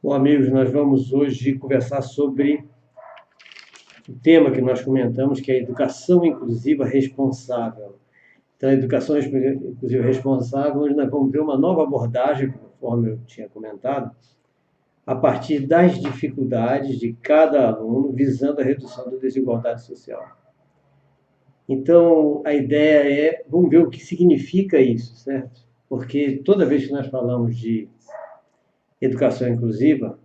Bom, amigos, nós vamos hoje conversar sobre o tema que nós comentamos, que é a educação inclusiva responsável. Então, a educação inclusiva responsável, hoje nós vamos ver uma nova abordagem, conforme eu tinha comentado, a partir das dificuldades de cada aluno, visando a redução da desigualdade social. Então, a ideia é, vamos ver o que significa isso, certo? Porque toda vez que nós falamos de educação inclusiva,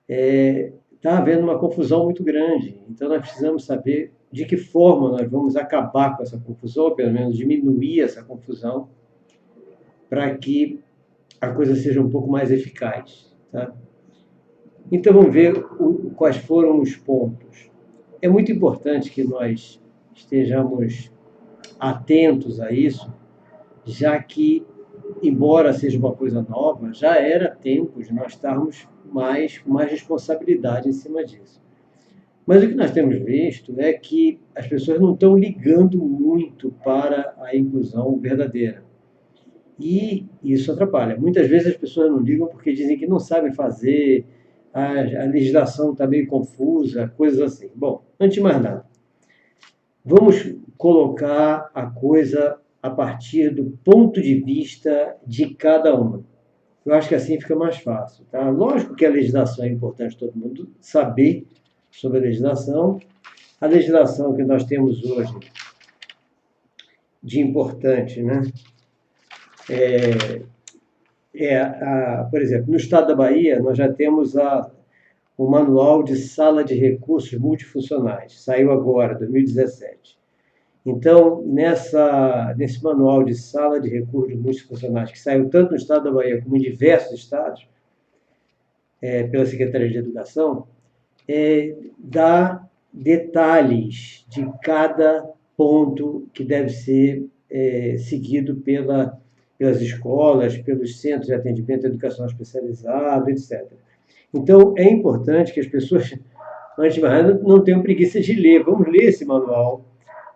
está havendo uma confusão muito grande. Então, nós precisamos saber de que forma nós vamos acabar com essa confusão, ou pelo menos diminuir essa confusão, para que a coisa seja um pouco mais eficaz. Tá? Então, vamos ver quais foram os pontos. É muito importante que nós estejamos atentos a isso, já que, embora seja uma coisa nova, já era tempo de nós estarmos com mais responsabilidade em cima disso. Mas o que nós temos visto é que as pessoas não estão ligando muito para a inclusão verdadeira. E isso atrapalha. Muitas vezes as pessoas não ligam porque dizem que não sabem fazer, a legislação está meio confusa, coisas assim. Bom, antes de mais nada, vamos colocar a coisa a partir do ponto de vista de cada um. Eu acho que assim fica mais fácil. Tá? Lógico que a legislação é importante todo mundo saber sobre a legislação. A legislação que nós temos hoje de importante, né? Por exemplo, no estado da Bahia, nós já temos o Manual de Sala de Recursos Multifuncionais, saiu agora, 2017. Então, nesse manual de sala de recursos multifuncionais, que saiu tanto no estado da Bahia como em diversos estados, pela Secretaria de Educação, dá detalhes de cada ponto que deve ser seguido pelas escolas, pelos centros de atendimento à educação especializada, etc. Então, é importante que as pessoas, antes de mais nada, não tenham preguiça de ler. Vamos ler esse manual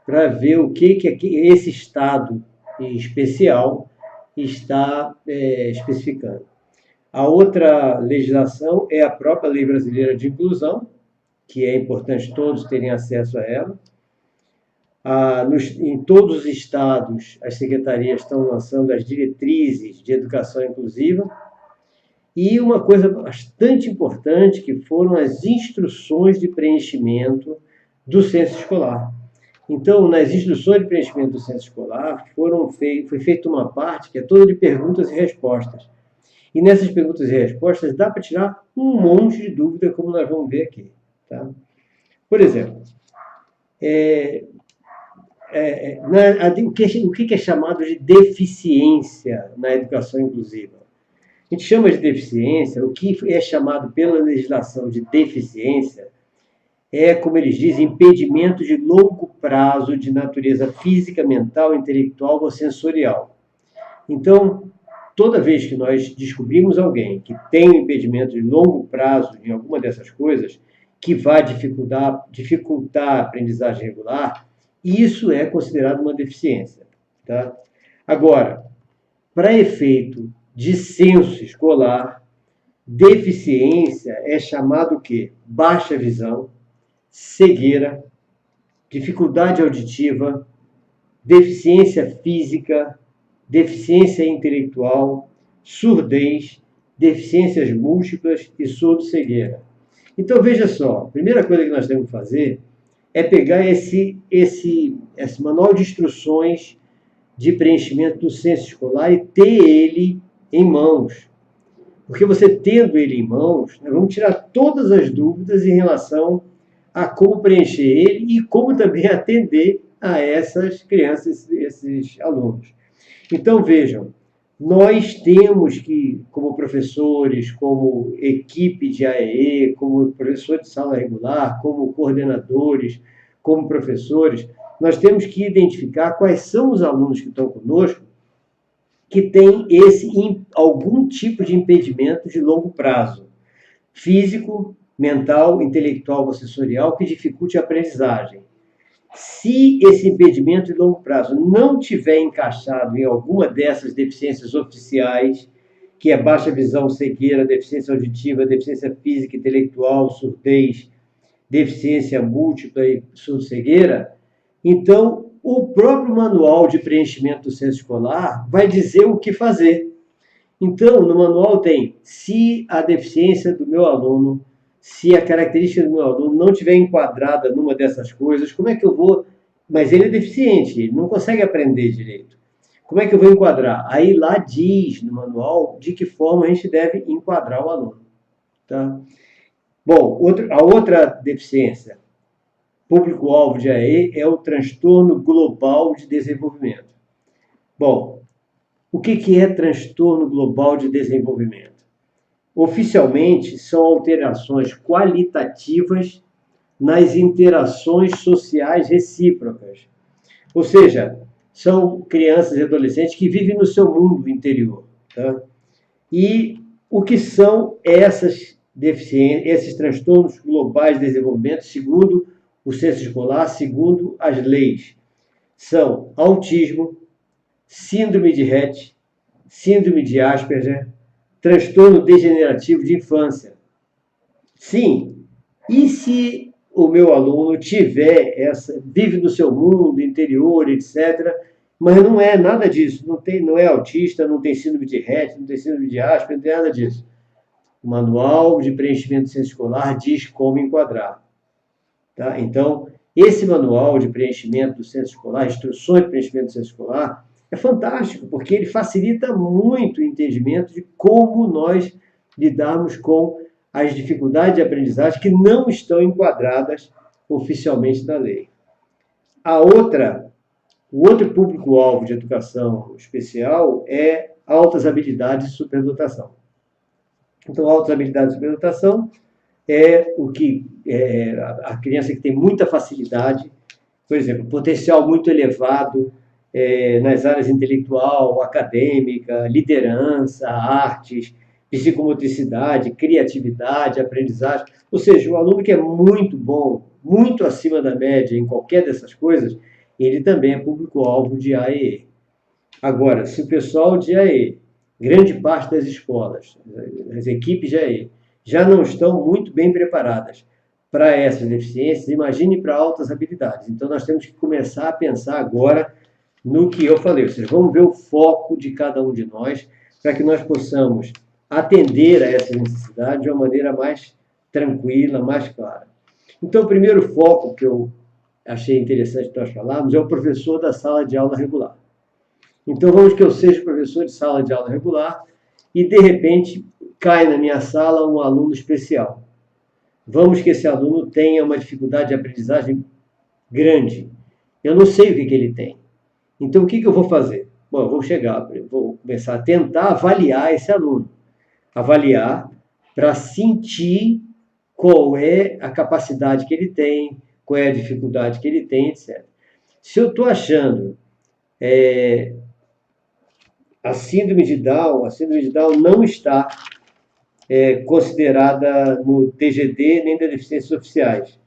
para ver o que esse estado especial está especificando. A outra legislação é a própria Lei Brasileira de Inclusão, que é importante todos terem acesso a ela. Em todos os estados, as secretarias estão lançando as diretrizes de educação inclusiva. E uma coisa bastante importante, que foram as instruções de preenchimento do censo escolar. Então, nas instruções de preenchimento do censo escolar, foi feita uma parte que é toda de perguntas e respostas. E nessas perguntas e respostas dá para tirar um monte de dúvida, como nós vamos ver aqui. Tá? Por exemplo, o que é chamado de deficiência na educação inclusiva? A gente chama de deficiência, o que é chamado pela legislação de deficiência como eles dizem, impedimento de longo prazo de natureza física, mental, intelectual ou sensorial. Então, toda vez que nós descobrimos alguém que tem um impedimento de longo prazo em alguma dessas coisas, que vai dificultar a aprendizagem regular, isso é considerado uma deficiência. Tá? Agora, para efeito de censo escolar, deficiência é chamado o quê? Baixa visão, cegueira, dificuldade auditiva, deficiência física, deficiência intelectual, surdez, deficiências múltiplas e surdo-cegueira. Então, veja só, a primeira coisa que nós temos que fazer é pegar esse manual de instruções de preenchimento do censo escolar e ter ele em mãos. Porque você tendo ele em mãos, nós vamos tirar todas as dúvidas em relação a como preencher ele e como também atender a essas crianças, esses alunos. Então, vejam, nós temos que, como professores, como equipe de AEE, como professor de sala regular, como coordenadores, como professores, nós temos que identificar quais são os alunos que estão conosco que têm algum tipo de impedimento de longo prazo, físico, mental, intelectual ou sensorial, que dificulte a aprendizagem. Se esse impedimento de longo prazo não tiver encaixado em alguma dessas deficiências oficiais, que é baixa visão, cegueira, deficiência auditiva, deficiência física, intelectual, surdez, deficiência múltipla e surdo-cegueira, então o próprio manual de preenchimento do censo escolar vai dizer o que fazer. Então, no manual tem, se a deficiência do meu aluno, se a característica do meu aluno não estiver enquadrada numa dessas coisas, como é que eu vou... Mas ele é deficiente, ele não consegue aprender direito. Como é que eu vou enquadrar? Aí lá diz no manual de que forma a gente deve enquadrar o aluno. Tá? Bom, a outra deficiência, público-alvo de AE, é o transtorno global de desenvolvimento. Bom, o que é transtorno global de desenvolvimento? Oficialmente, são alterações qualitativas nas interações sociais recíprocas. Ou seja, são crianças e adolescentes que vivem no seu mundo interior. Tá? E o que são essas deficiências, esses transtornos globais de desenvolvimento, segundo o censo escolar, segundo as leis? São autismo, síndrome de Rett, síndrome de Asperger, transtorno degenerativo de infância. Sim, e se o meu aluno vive no seu mundo interior, etc., mas não é nada disso, não é autista, não tem síndrome de Rett, não tem síndrome de Asperger, não tem nada disso. O manual de preenchimento do censo escolar diz como enquadrar. Tá? Então, esse manual de preenchimento do censo escolar, instruções de preenchimento do censo escolar, é fantástico, porque ele facilita muito o entendimento de como nós lidarmos com as dificuldades de aprendizagem que não estão enquadradas oficialmente na lei. O outro público-alvo de educação especial é altas habilidades e superdotação. Então, altas habilidades e superdotação é o que a criança que tem muita facilidade, por exemplo, potencial muito elevado nas áreas intelectual, acadêmica, liderança, artes, psicomotricidade, criatividade, aprendizagem. Ou seja, o aluno que é muito bom, muito acima da média em qualquer dessas coisas, ele também é público-alvo de AEE. Agora, se o pessoal de AEE, grande parte das escolas, as equipes de AEE, já não estão muito bem preparadas para essas deficiências, imagine para altas habilidades. Então, nós temos que começar a pensar agora no que eu falei. Ou seja, vamos ver o foco de cada um de nós para que nós possamos atender a essas necessidades de uma maneira mais tranquila, mais clara. Então, o primeiro foco que eu achei interessante nós falarmos é o professor da sala de aula regular. Então, vamos que eu seja professor de sala de aula regular e, de repente, cai na minha sala um aluno especial. Vamos que esse aluno tenha uma dificuldade de aprendizagem grande. Eu não sei o que ele tem. Então, o que eu vou fazer? Bom, eu vou começar a tentar avaliar esse aluno. Avaliar para sentir qual é a capacidade que ele tem, qual é a dificuldade que ele tem, etc. Se eu estou achando a síndrome de Down não está considerada no TGD nem das deficiências oficiais.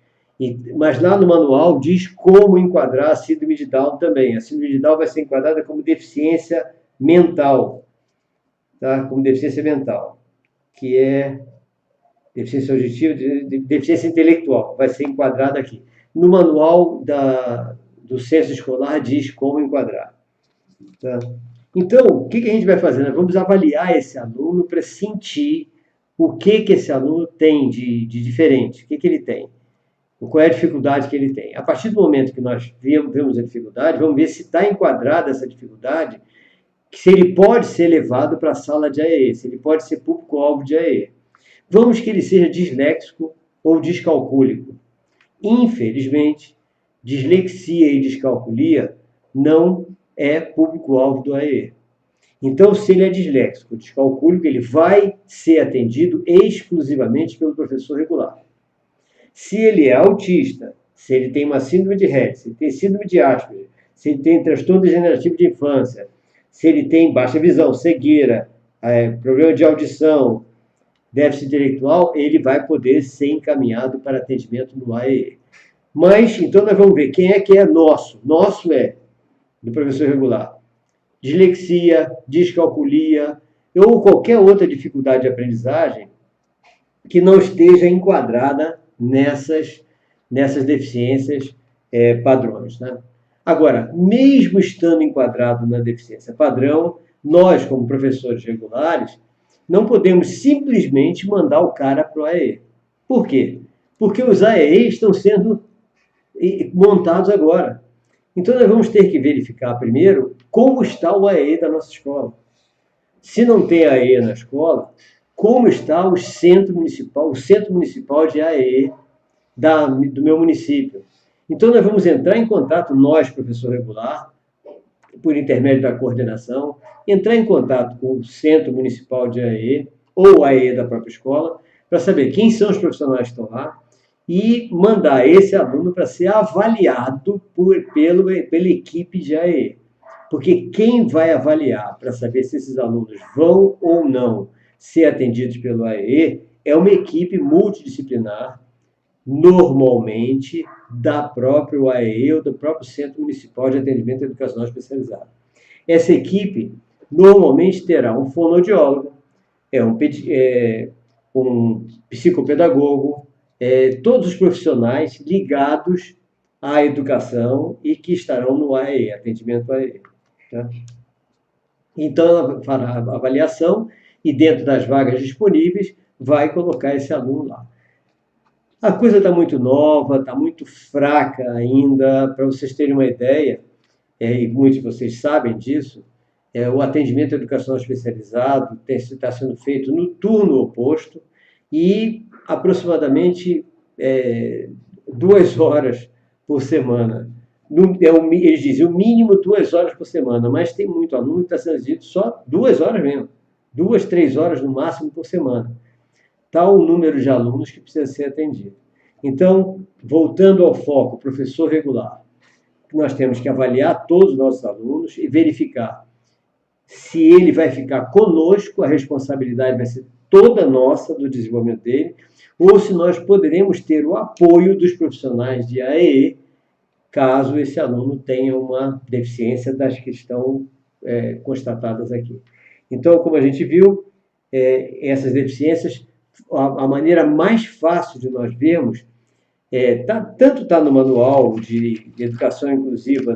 Mas lá no manual diz como enquadrar a síndrome de Down também. A síndrome de Down vai ser enquadrada como deficiência mental, tá? Como deficiência mental, que é deficiência auditiva, deficiência intelectual, vai ser enquadrada aqui. No manual do censo escolar diz como enquadrar. Tá? Então, o que a gente vai fazer? Nós vamos avaliar esse aluno para sentir o que esse aluno tem de diferente, o que ele tem, qual é a dificuldade que ele tem. A partir do momento que nós vemos a dificuldade, vamos ver se está enquadrada essa dificuldade, se ele pode ser levado para a sala de AEE, se ele pode ser público-alvo de AEE. Vamos que ele seja disléxico ou descalcúlico. Infelizmente, dislexia e descalculia não é público-alvo do AEE. Então, se ele é disléxico, descalcúlico, ele vai ser atendido exclusivamente pelo professor regular. Se ele é autista, se ele tem uma síndrome de Rett, se ele tem síndrome de Asperger, se ele tem transtorno degenerativo de infância, se ele tem baixa visão, cegueira, problema de audição, déficit intelectual, ele vai poder ser encaminhado para atendimento no AEE. Mas, então, nós vamos ver quem é nosso. Nosso é do professor regular. Dislexia, descalculia, ou qualquer outra dificuldade de aprendizagem que não esteja enquadrada nessas deficiências padrões. Né? Agora, mesmo estando enquadrado na deficiência padrão, nós, como professores regulares, não podemos simplesmente mandar o cara para o AEE. Por quê? Porque os AEEs estão sendo montados agora. Então, nós vamos ter que verificar primeiro como está o AEE da nossa escola. Se não tem AEE na escola, como está o centro municipal de AEE do meu município. Então, nós vamos entrar em contato, nós, professor regular, por intermédio da coordenação, entrar em contato com o Centro Municipal de AEE, ou AEE da própria escola, para saber quem são os profissionais que estão lá, e mandar esse aluno para ser avaliado pela equipe de AEE. Porque quem vai avaliar para saber se esses alunos vão ou não ser atendidos pelo AEE é uma equipe multidisciplinar, normalmente da própria UAE ou do próprio Centro Municipal de Atendimento Educacional Especializado. Essa equipe normalmente terá um fonoaudiólogo, um psicopedagogo, todos os profissionais ligados à educação e que estarão no AEE, atendimento AEE. Tá? Então, ela fará a avaliação e, dentro das vagas disponíveis, vai colocar esse aluno lá. A coisa está muito nova, está muito fraca ainda. Para vocês terem uma ideia, e muitos de vocês sabem disso, o atendimento educacional especializado está sendo feito no turno oposto e aproximadamente 2 horas por semana. Eles dizem o mínimo 2 horas por semana, mas tem muito aluno que está sendo dito só 2 horas mesmo, 2, 3 horas no máximo por semana. Tal o número de alunos que precisa ser atendido. Então, voltando ao foco, professor regular, nós temos que avaliar todos os nossos alunos e verificar se ele vai ficar conosco, a responsabilidade vai ser toda nossa do desenvolvimento dele, ou se nós poderemos ter o apoio dos profissionais de AEE, caso esse aluno tenha uma deficiência das que estão constatadas aqui. Então, como a gente viu, essas deficiências, a maneira mais fácil de nós vermos, tanto está no manual de educação inclusiva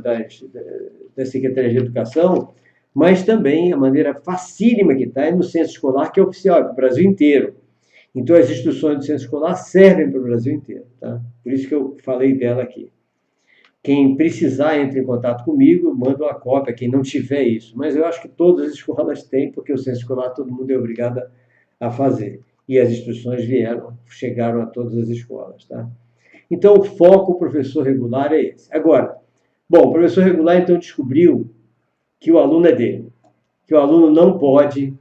da Secretaria de Educação, mas também a maneira facílima que está é no censo escolar, que é oficial, é para o Brasil inteiro. Então, as instruções do censo escolar servem para o Brasil inteiro. Tá? Por isso que eu falei dela aqui. Quem precisar, entre em contato comigo, manda uma cópia, quem não tiver isso. Mas eu acho que todas as escolas têm, porque o censo escolar todo mundo é obrigado a fazer. E as instruções chegaram a todas as escolas. Tá? Então, o foco professor regular é esse. Agora, o professor regular, então, descobriu que o aluno é dele, que o aluno não pode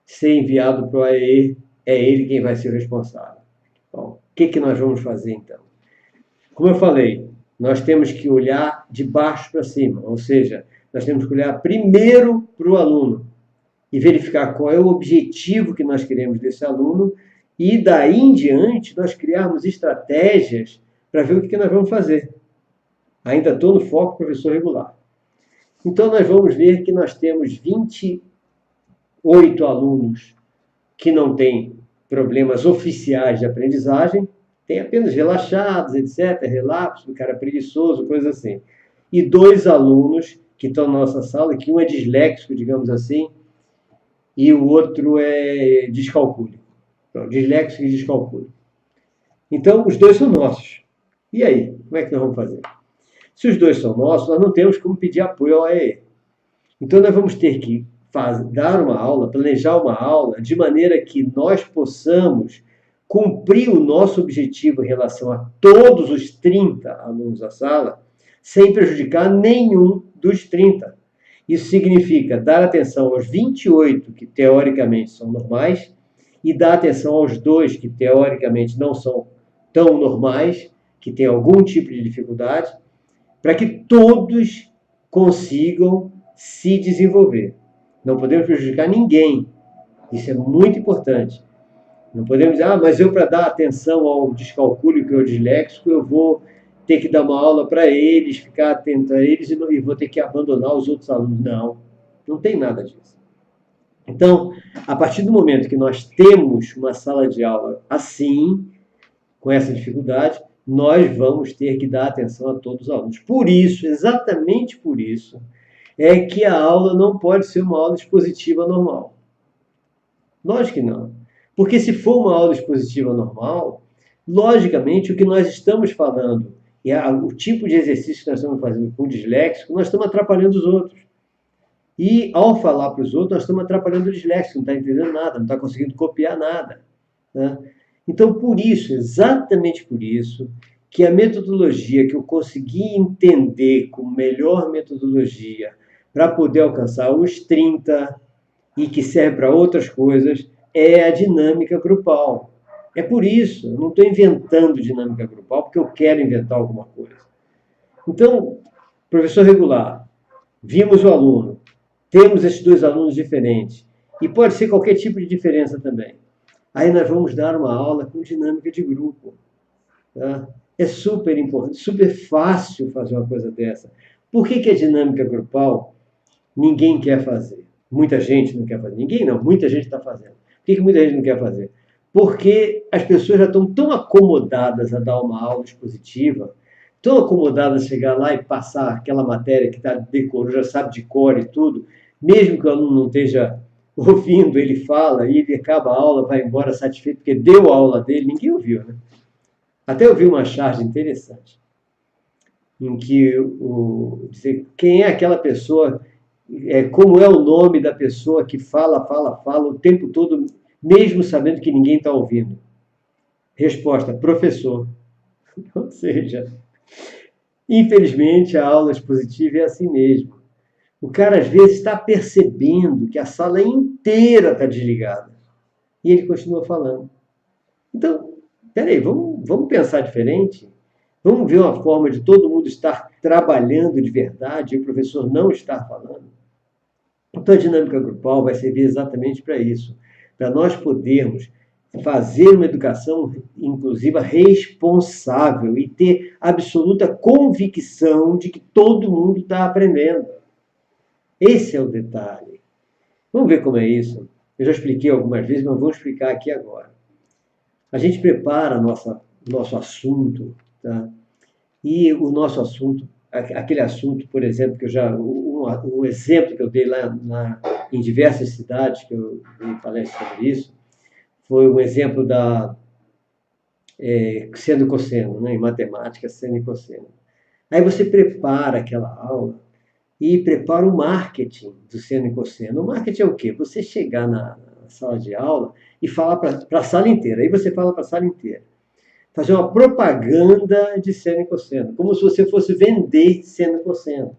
ser enviado para o AEE, é ele quem vai ser o responsável. Bom, o que nós vamos fazer, então? Como eu falei, nós temos que olhar de baixo para cima, ou seja, nós temos que olhar primeiro para o aluno e verificar qual é o objetivo que nós queremos desse aluno e, daí em diante, nós criarmos estratégias para ver o que nós vamos fazer. Ainda estou no foco professor regular. Então, nós vamos ver que nós temos 28 alunos que não têm problemas oficiais de aprendizagem, tem apenas relaxados, etc., relapso, do cara preguiçoso, coisa assim. E 2 alunos que estão na nossa sala, que um é disléxico, digamos assim, e o outro é descalcúlico. Então, disléxico e descalcúlico. Então, os 2 são nossos. E aí, como é que nós vamos fazer? Se os 2 são nossos, nós não temos como pedir apoio ao AEE. Então, nós vamos ter que dar uma aula, planejar uma aula, de maneira que nós possamos cumprir o nosso objetivo em relação a todos os 30 alunos da sala, sem prejudicar nenhum dos 30. Isso significa dar atenção aos 28 que teoricamente são normais e dar atenção aos 2 que teoricamente não são tão normais, que têm algum tipo de dificuldade, para que todos consigam se desenvolver. Não podemos prejudicar ninguém. Isso é muito importante. Não podemos dizer, mas eu, para dar atenção ao descalcúlico e ao disléxico, eu vou ter que dar uma aula para eles, ficar atento a eles e vou ter que abandonar os outros alunos. Não, não tem nada disso. Então, a partir do momento que nós temos uma sala de aula assim, com essa dificuldade, nós vamos ter que dar atenção a todos os alunos. Por isso, exatamente por isso, é que a aula não pode ser uma aula expositiva normal. Lógico que não. Porque se for uma aula expositiva normal, logicamente o que nós estamos falando e o tipo de exercício que nós estamos fazendo com o disléxico, nós estamos atrapalhando os outros. E ao falar para os outros, nós estamos atrapalhando o disléxico, não está entendendo nada, não está conseguindo copiar nada. Né? Então, por isso, exatamente por isso, que a metodologia que eu consegui entender com melhor metodologia para poder alcançar os 30 e que serve para outras coisas é a dinâmica grupal. É por isso, eu não estou inventando dinâmica grupal porque eu quero inventar alguma coisa. Então, professor regular, vimos o aluno, temos esses dois alunos diferentes, e pode ser qualquer tipo de diferença também. Aí nós vamos dar uma aula com dinâmica de grupo. Tá? É super importante, super fácil fazer uma coisa dessa. Por que a dinâmica grupal ninguém quer fazer? Muita gente não quer fazer. Ninguém não, muita gente está fazendo. Por que muita gente não quer fazer? Porque as pessoas já estão tão acomodadas a dar uma aula expositiva, tão acomodadas a chegar lá e passar aquela matéria que está decorou, já sabe de cor e tudo, mesmo que o aluno não esteja ouvindo, ele fala e ele acaba a aula, vai embora satisfeito porque deu a aula dele, ninguém ouviu, né? Até eu vi uma charge interessante, em que dizer quem é aquela pessoa, como é o nome da pessoa que fala o tempo todo, mesmo sabendo que ninguém está ouvindo. Resposta, professor. Ou seja, infelizmente a aula expositiva é assim mesmo. O cara às vezes está percebendo que a sala inteira está desligada e ele continua falando. Então, peraí, vamos pensar diferente? Vamos ver uma forma de todo mundo estar trabalhando de verdade e o professor não estar falando? Então, a dinâmica grupal vai servir exatamente para isso, para nós podermos fazer uma educação inclusiva responsável e ter absoluta convicção de que todo mundo está aprendendo. Esse é o detalhe. Vamos ver como é isso. Eu já expliquei algumas vezes, mas vou explicar aqui agora. A gente prepara nosso assunto, tá? E o nosso assunto, aquele assunto, por exemplo, que eu já, um exemplo que eu dei lá em diversas cidades, que eu dei palestra sobre isso, foi um exemplo da seno e cosseno, né? Em matemática, seno e cosseno. Aí você prepara aquela aula e prepara o marketing do seno e cosseno. O marketing é o quê? Você chegar na sala de aula e falar para a sala inteira. Aí você fala para a sala inteira. Fazer uma propaganda de seno e cosseno, como se você fosse vender seno e cosseno.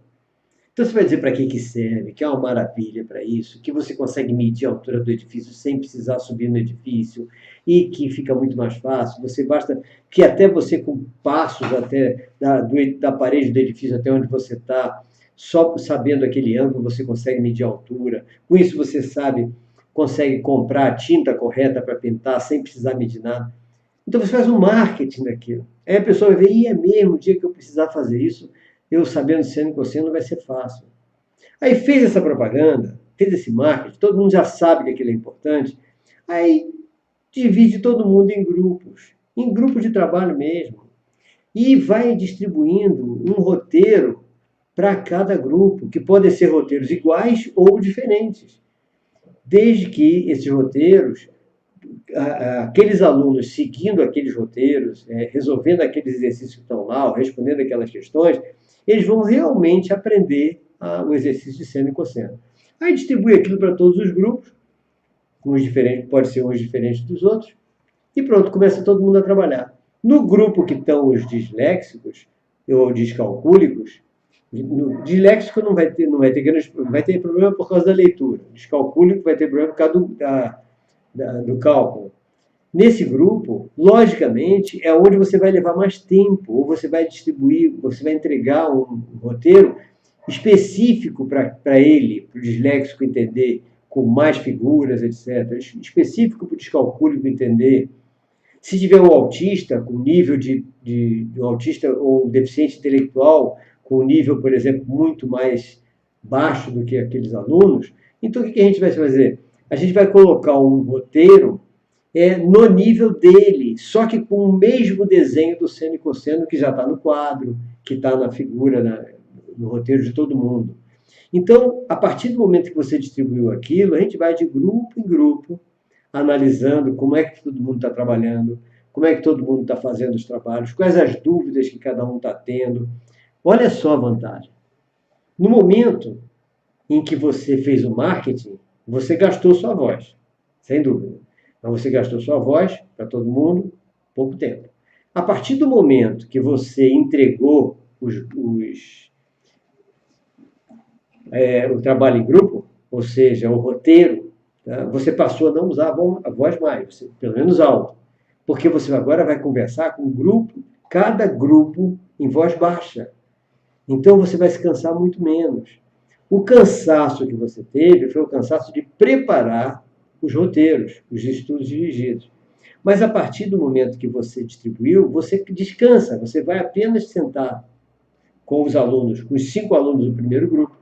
Então você vai dizer para que serve, que é uma maravilha para isso, que você consegue medir a altura do edifício sem precisar subir no edifício e que fica muito mais fácil. Você basta que até você com passos até da parede do edifício até onde você está, só sabendo aquele ângulo você consegue medir a altura. Com isso você consegue comprar a tinta correta para pintar sem precisar medir nada. Então você faz um marketing daquilo. Aí a pessoa vai ver, e é mesmo, o dia que eu precisar fazer isso, eu sabendo seno e cosseno vai ser fácil. Aí fez essa propaganda, fez esse marketing, todo mundo já sabe que aquilo é importante. Aí divide todo mundo em grupos de trabalho mesmo. E vai distribuindo um roteiro para cada grupo, que podem ser roteiros iguais ou diferentes. Desde que esses roteiros, aqueles alunos seguindo aqueles roteiros, resolvendo aqueles exercícios que estão lá, ou respondendo aquelas questões, eles vão realmente aprender o exercício de seno e cosseno. Aí distribui aquilo para todos os grupos, uns diferentes, pode ser uns diferentes dos outros, e pronto, começa todo mundo a trabalhar. No grupo que estão os disléxicos, ou descalcúlicos, no disléxico não vai ter problema por causa da leitura. O descalcúlico vai ter problema por causa do cálculo. Nesse grupo, logicamente, é onde você vai levar mais tempo, ou você vai distribuir, você vai entregar um roteiro específico para ele, para o disléxico entender, com mais figuras, etc. Específico para o descalcúlico entender. Se tiver um autista, com nível de um autista ou um deficiente intelectual, com um nível, por exemplo, muito mais baixo do que aqueles alunos, então o que a gente vai fazer? A gente vai colocar um roteiro no nível dele, só que com o mesmo desenho do seno e cosseno que já está no quadro, que está na figura, no roteiro de todo mundo. Então, a partir do momento que você distribuiu aquilo, a gente vai de grupo em grupo, analisando como é que todo mundo está trabalhando, como é que todo mundo está fazendo os trabalhos, quais as dúvidas que cada um está tendo. Olha só a vantagem. No momento em que você fez o marketing, você gastou sua voz, sem dúvida. Então, você gastou sua voz para todo mundo, pouco tempo. A partir do momento que você entregou o trabalho em grupo, ou seja, o roteiro, tá? Você passou a não usar a voz mais, pelo menos alto, porque você agora vai conversar com um grupo, cada grupo em voz baixa. Então você vai se cansar muito menos. O cansaço que você teve foi o cansaço de preparar os roteiros, os estudos dirigidos. Mas a partir do momento que você distribuiu, você descansa, você vai apenas sentar com os alunos, com os 5 alunos do primeiro grupo,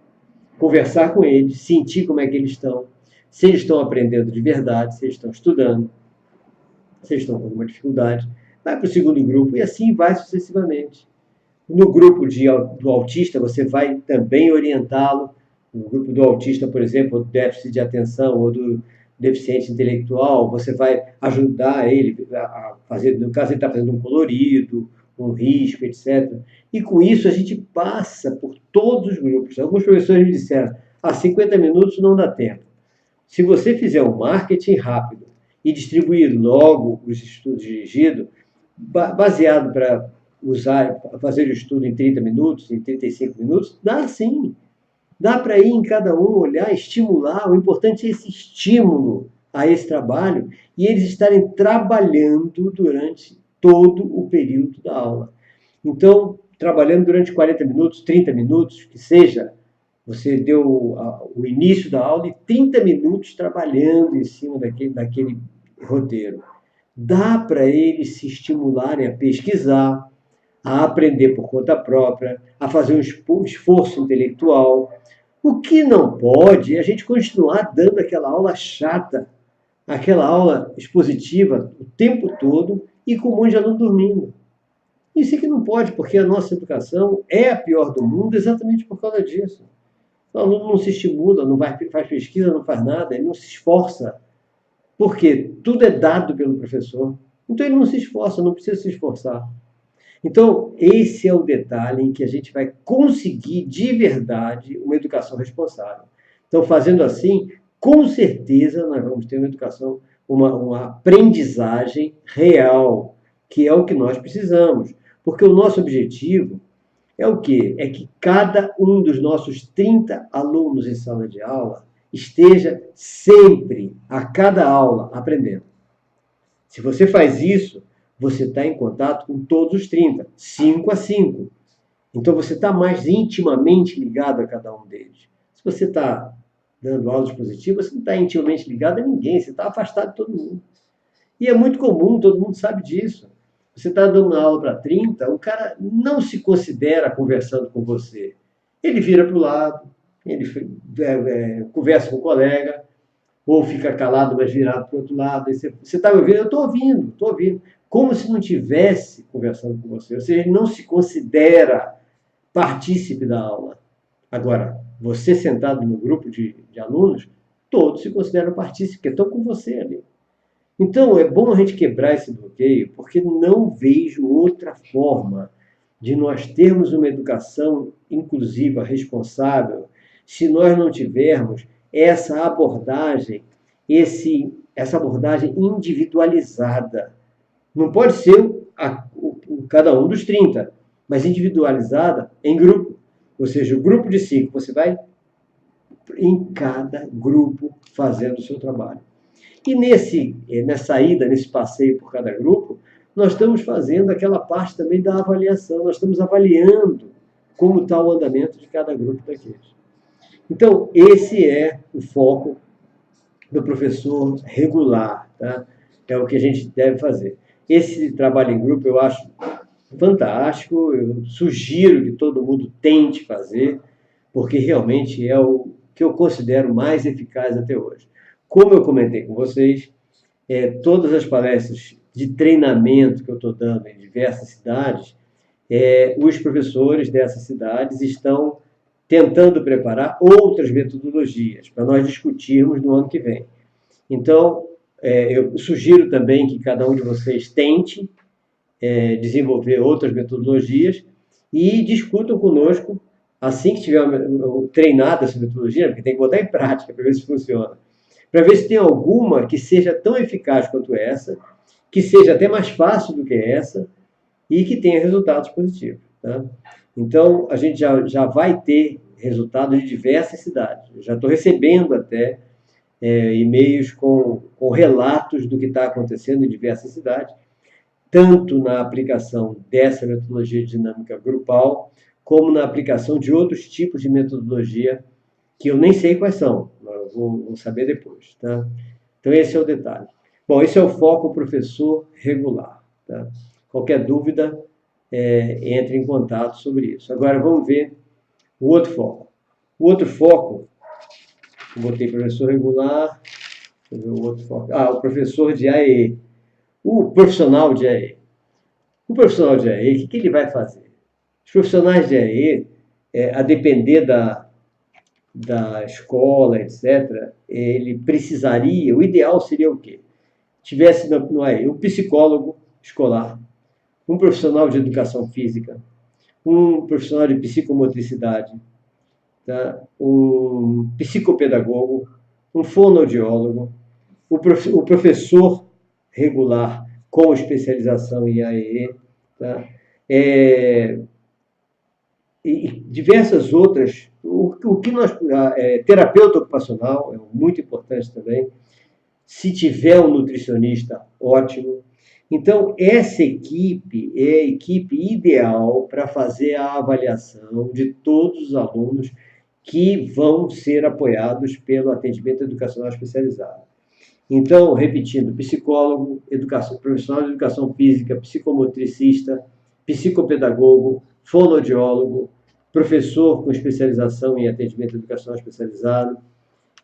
conversar com eles, sentir como é que eles estão, se eles estão aprendendo de verdade, se eles estão estudando, se eles estão com alguma dificuldade. Vai para o segundo grupo e assim vai sucessivamente. No grupo do autista, você vai também orientá-lo. No grupo do autista, por exemplo, do déficit de atenção ou do deficiente intelectual, você vai ajudar ele a fazer, no caso ele está fazendo um colorido, um risco, etc. E com isso a gente passa por todos os grupos. Alguns professores me disseram, 50 minutos não dá tempo. Se você fizer um marketing rápido e distribuir logo os estudos dirigidos, baseado para fazer o estudo em 30 minutos, em 35 minutos, dá sim. Dá para ir em cada um, olhar, estimular. O importante é esse estímulo a esse trabalho e eles estarem trabalhando durante todo o período da aula. Então, trabalhando durante 40 minutos, 30 minutos, que seja, você deu o início da aula e 30 minutos trabalhando em cima daquele roteiro. Dá para eles se estimularem a pesquisar, a aprender por conta própria, a fazer um esforço intelectual. O que não pode é a gente continuar dando aquela aula chata, aquela aula expositiva o tempo todo e com um monte de aluno dormindo. Isso é que não pode, porque a nossa educação é a pior do mundo exatamente por causa disso. O aluno não se estimula, não faz pesquisa, não faz nada, ele não se esforça. Porque tudo é dado pelo professor. Então ele não se esforça, não precisa se esforçar. Então, esse é o detalhe em que a gente vai conseguir de verdade uma educação responsável. Então, fazendo assim, com certeza nós vamos ter uma educação, uma aprendizagem real, que é o que nós precisamos. Porque o nosso objetivo é o quê? É que cada um dos nossos 30 alunos em sala de aula esteja sempre, a cada aula, aprendendo. Se você faz isso, você está em contato com todos os 30, 5 a 5. Então você está mais intimamente ligado a cada um deles. Se você está dando aula expositiva, você não está intimamente ligado a ninguém, você está afastado de todo mundo. E é muito comum, todo mundo sabe disso. Você está dando uma aula para 30, o cara não se considera conversando com você. Ele vira para o lado, ele conversa com o colega, ou fica calado, mas virado para o outro lado. Você está me ouvindo? Eu estou ouvindo. Como se não tivesse conversando com você. Ou seja, ele não se considera partícipe da aula. Agora, você sentado no grupo de alunos, todos se consideram partícipes, porque estão com você ali. Então, é bom a gente quebrar esse bloqueio, porque não vejo outra forma de nós termos uma educação inclusiva, responsável, se nós não tivermos essa abordagem, essa abordagem individualizada. Não pode ser cada um dos 30, mas individualizada em grupo. Ou seja, o grupo de 5, você vai em cada grupo fazendo o seu trabalho. E nessa ida, nesse passeio por cada grupo, nós estamos fazendo aquela parte também da avaliação. Nós estamos avaliando como está o andamento de cada grupo daqueles. Então, esse é o foco do professor regular, tá? É o que a gente deve fazer. Esse trabalho em grupo eu acho fantástico, eu sugiro que todo mundo tente fazer, porque realmente é o que eu considero mais eficaz até hoje. Como eu comentei com vocês, todas as palestras de treinamento que eu estou dando em diversas cidades, os professores dessas cidades estão tentando preparar outras metodologias para nós discutirmos no ano que vem. Então, eu sugiro também que cada um de vocês tente desenvolver outras metodologias e discutam conosco assim que tiver treinado essa metodologia, porque tem que botar em prática para ver se funciona. Para ver se tem alguma que seja tão eficaz quanto essa, que seja até mais fácil do que essa e que tenha resultados positivos. Tá? Então, a gente já vai ter resultados de diversas cidades. Eu já estou recebendo até e-mails com relatos do que está acontecendo em diversas cidades, tanto na aplicação dessa metodologia de dinâmica grupal, como na aplicação de outros tipos de metodologia que eu nem sei quais são, mas eu vou saber depois. Tá? Então, esse é o detalhe. Bom, esse é o foco professor regular. Tá? Qualquer dúvida, entre em contato sobre isso. Agora, vamos ver o outro foco. O outro foco, eu botei professor regular, deixa eu ver o outro foco. O professor de AE. O profissional de AE. O profissional de AE, o que ele vai fazer? Os profissionais de AE, a depender da escola, etc., ele precisaria, o ideal seria o quê? Tivesse no AE um psicólogo escolar, um profissional de educação física, um profissional de psicomotricidade, tá? Um psicopedagogo, um fonoaudiólogo, o professor regular com especialização em AE, tá? E diversas outras. O que nós. Terapeuta ocupacional é muito importante também. Se tiver um nutricionista, ótimo. Então, essa equipe é a equipe ideal para fazer a avaliação de todos os alunos que vão ser apoiados pelo atendimento educacional especializado. Então, repetindo, psicólogo, profissional de educação física, psicomotricista, psicopedagogo, fonoaudiólogo, professor com especialização em atendimento educacional especializado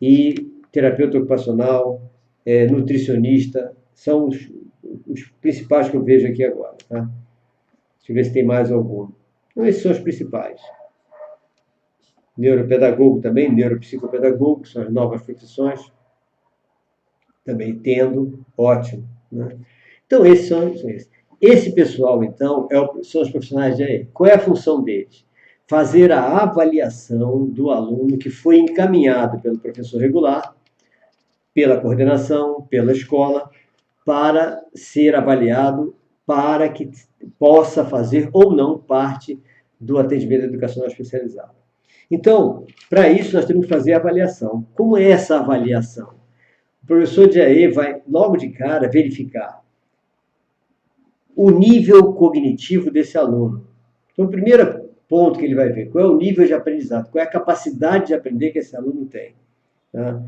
e terapeuta ocupacional, nutricionista, são os principais que eu vejo aqui agora. Tá? Deixa eu ver se tem mais algum. Então, esses são os principais. Neuropedagogo também, neuropsicopedagogo, que são as novas profissões. Também tendo, ótimo. Né? Então, esses são esses. Esse pessoal, então, são os profissionais de AE. Qual é a função deles? Fazer a avaliação do aluno que foi encaminhado pelo professor regular, pela coordenação, pela escola, para ser avaliado, para que possa fazer ou não parte do atendimento educacional especializado. Então, para isso, nós temos que fazer a avaliação. Como é essa avaliação? O professor de AE vai, logo de cara, verificar o nível cognitivo desse aluno. Então, o primeiro ponto que ele vai ver, qual é o nível de aprendizado, qual é a capacidade de aprender que esse aluno tem. Tá?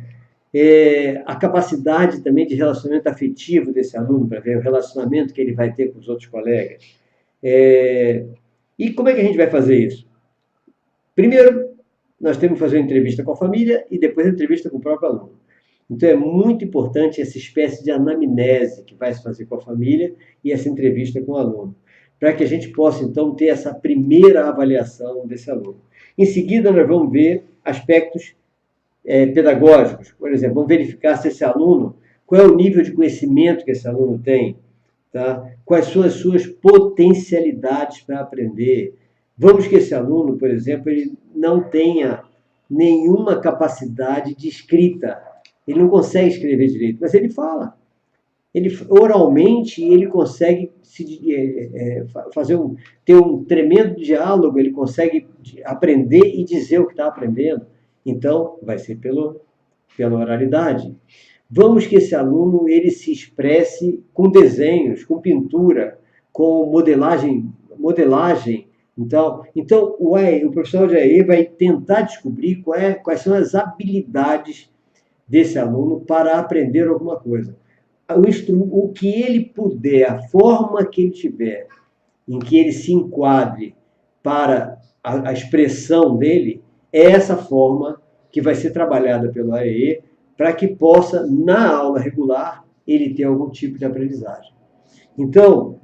A capacidade também de relacionamento afetivo desse aluno, para ver o relacionamento que ele vai ter com os outros colegas. E como é que a gente vai fazer isso? Primeiro, nós temos que fazer uma entrevista com a família e depois a entrevista com o próprio aluno. Então, é muito importante essa espécie de anamnese que vai se fazer com a família e essa entrevista com o aluno, para que a gente possa, então, ter essa primeira avaliação desse aluno. Em seguida, nós vamos ver aspectos pedagógicos. Por exemplo, vamos verificar se esse aluno, qual é o nível de conhecimento que esse aluno tem, tá? Quais são as suas potencialidades para aprender. Vamos que esse aluno, por exemplo, ele não tenha nenhuma capacidade de escrita. Ele não consegue escrever direito, mas ele fala. Oralmente, ele consegue ter um tremendo diálogo, ele consegue aprender e dizer o que está aprendendo. Então, vai ser pela oralidade. Vamos que esse aluno ele se expresse com desenhos, com pintura, com modelagem. Então o profissional de AE vai tentar descobrir quais são as habilidades desse aluno para aprender alguma coisa. O que ele puder, a forma que ele tiver, em que ele se enquadre para a expressão dele, é essa forma que vai ser trabalhada pelo AE para que possa, na aula regular, ele ter algum tipo de aprendizagem. Então,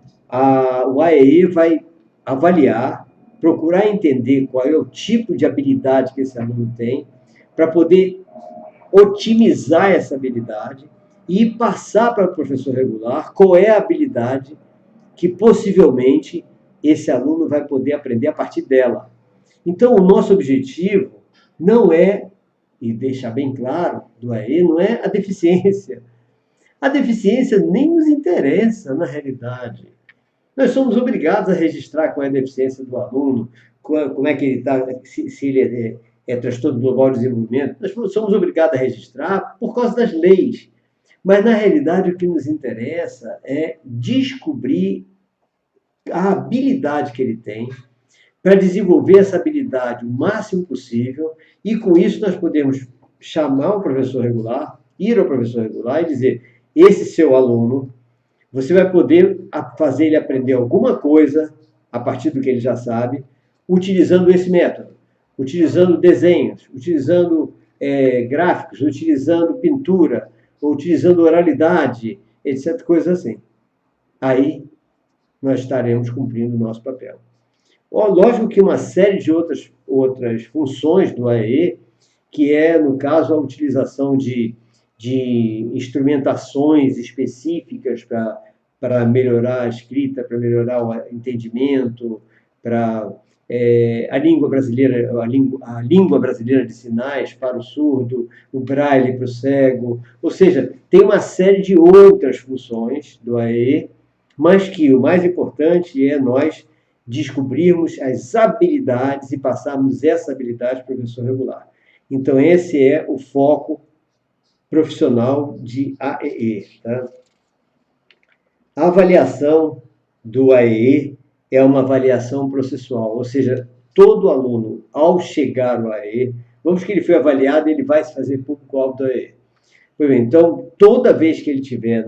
o AEE vai avaliar, procurar entender qual é o tipo de habilidade que esse aluno tem, para poder otimizar essa habilidade e passar para o professor regular qual é a habilidade que possivelmente esse aluno vai poder aprender a partir dela. Então, o nosso objetivo não é, e deixar bem claro do AE, não é a deficiência. A deficiência nem nos interessa, na realidade. Nós somos obrigados a registrar qual é a deficiência do aluno, como é que ele está, se ele é transtorno global de desenvolvimento. Nós somos obrigados a registrar por causa das leis. Mas, na realidade, o que nos interessa é descobrir a habilidade que ele tem, para desenvolver essa habilidade o máximo possível, e com isso nós podemos chamar o professor regular, ir ao professor regular e dizer: esse seu aluno, você vai poder fazer ele aprender alguma coisa a partir do que ele já sabe, utilizando esse método, utilizando desenhos, utilizando gráficos, utilizando pintura, utilizando oralidade, etc., coisas assim. Aí nós estaremos cumprindo o nosso papel. Lógico que uma série de outras funções do AEE, que é, no caso, a utilização de instrumentações específicas para melhorar a escrita, para melhorar o entendimento, para a língua brasileira de sinais para o surdo, o braille para o cego, ou seja, tem uma série de outras funções do AEE, mas que o mais importante é nós descobrirmos as habilidades e passarmos essa habilidade para o professor regular. Então, esse é o foco profissional de AEE. Tá? A avaliação do AEE é uma avaliação processual, ou seja, todo aluno, ao chegar ao AEE, vamos que ele foi avaliado, ele vai se fazer público-alvo do AEE. Pois bem, então, toda vez que ele estiver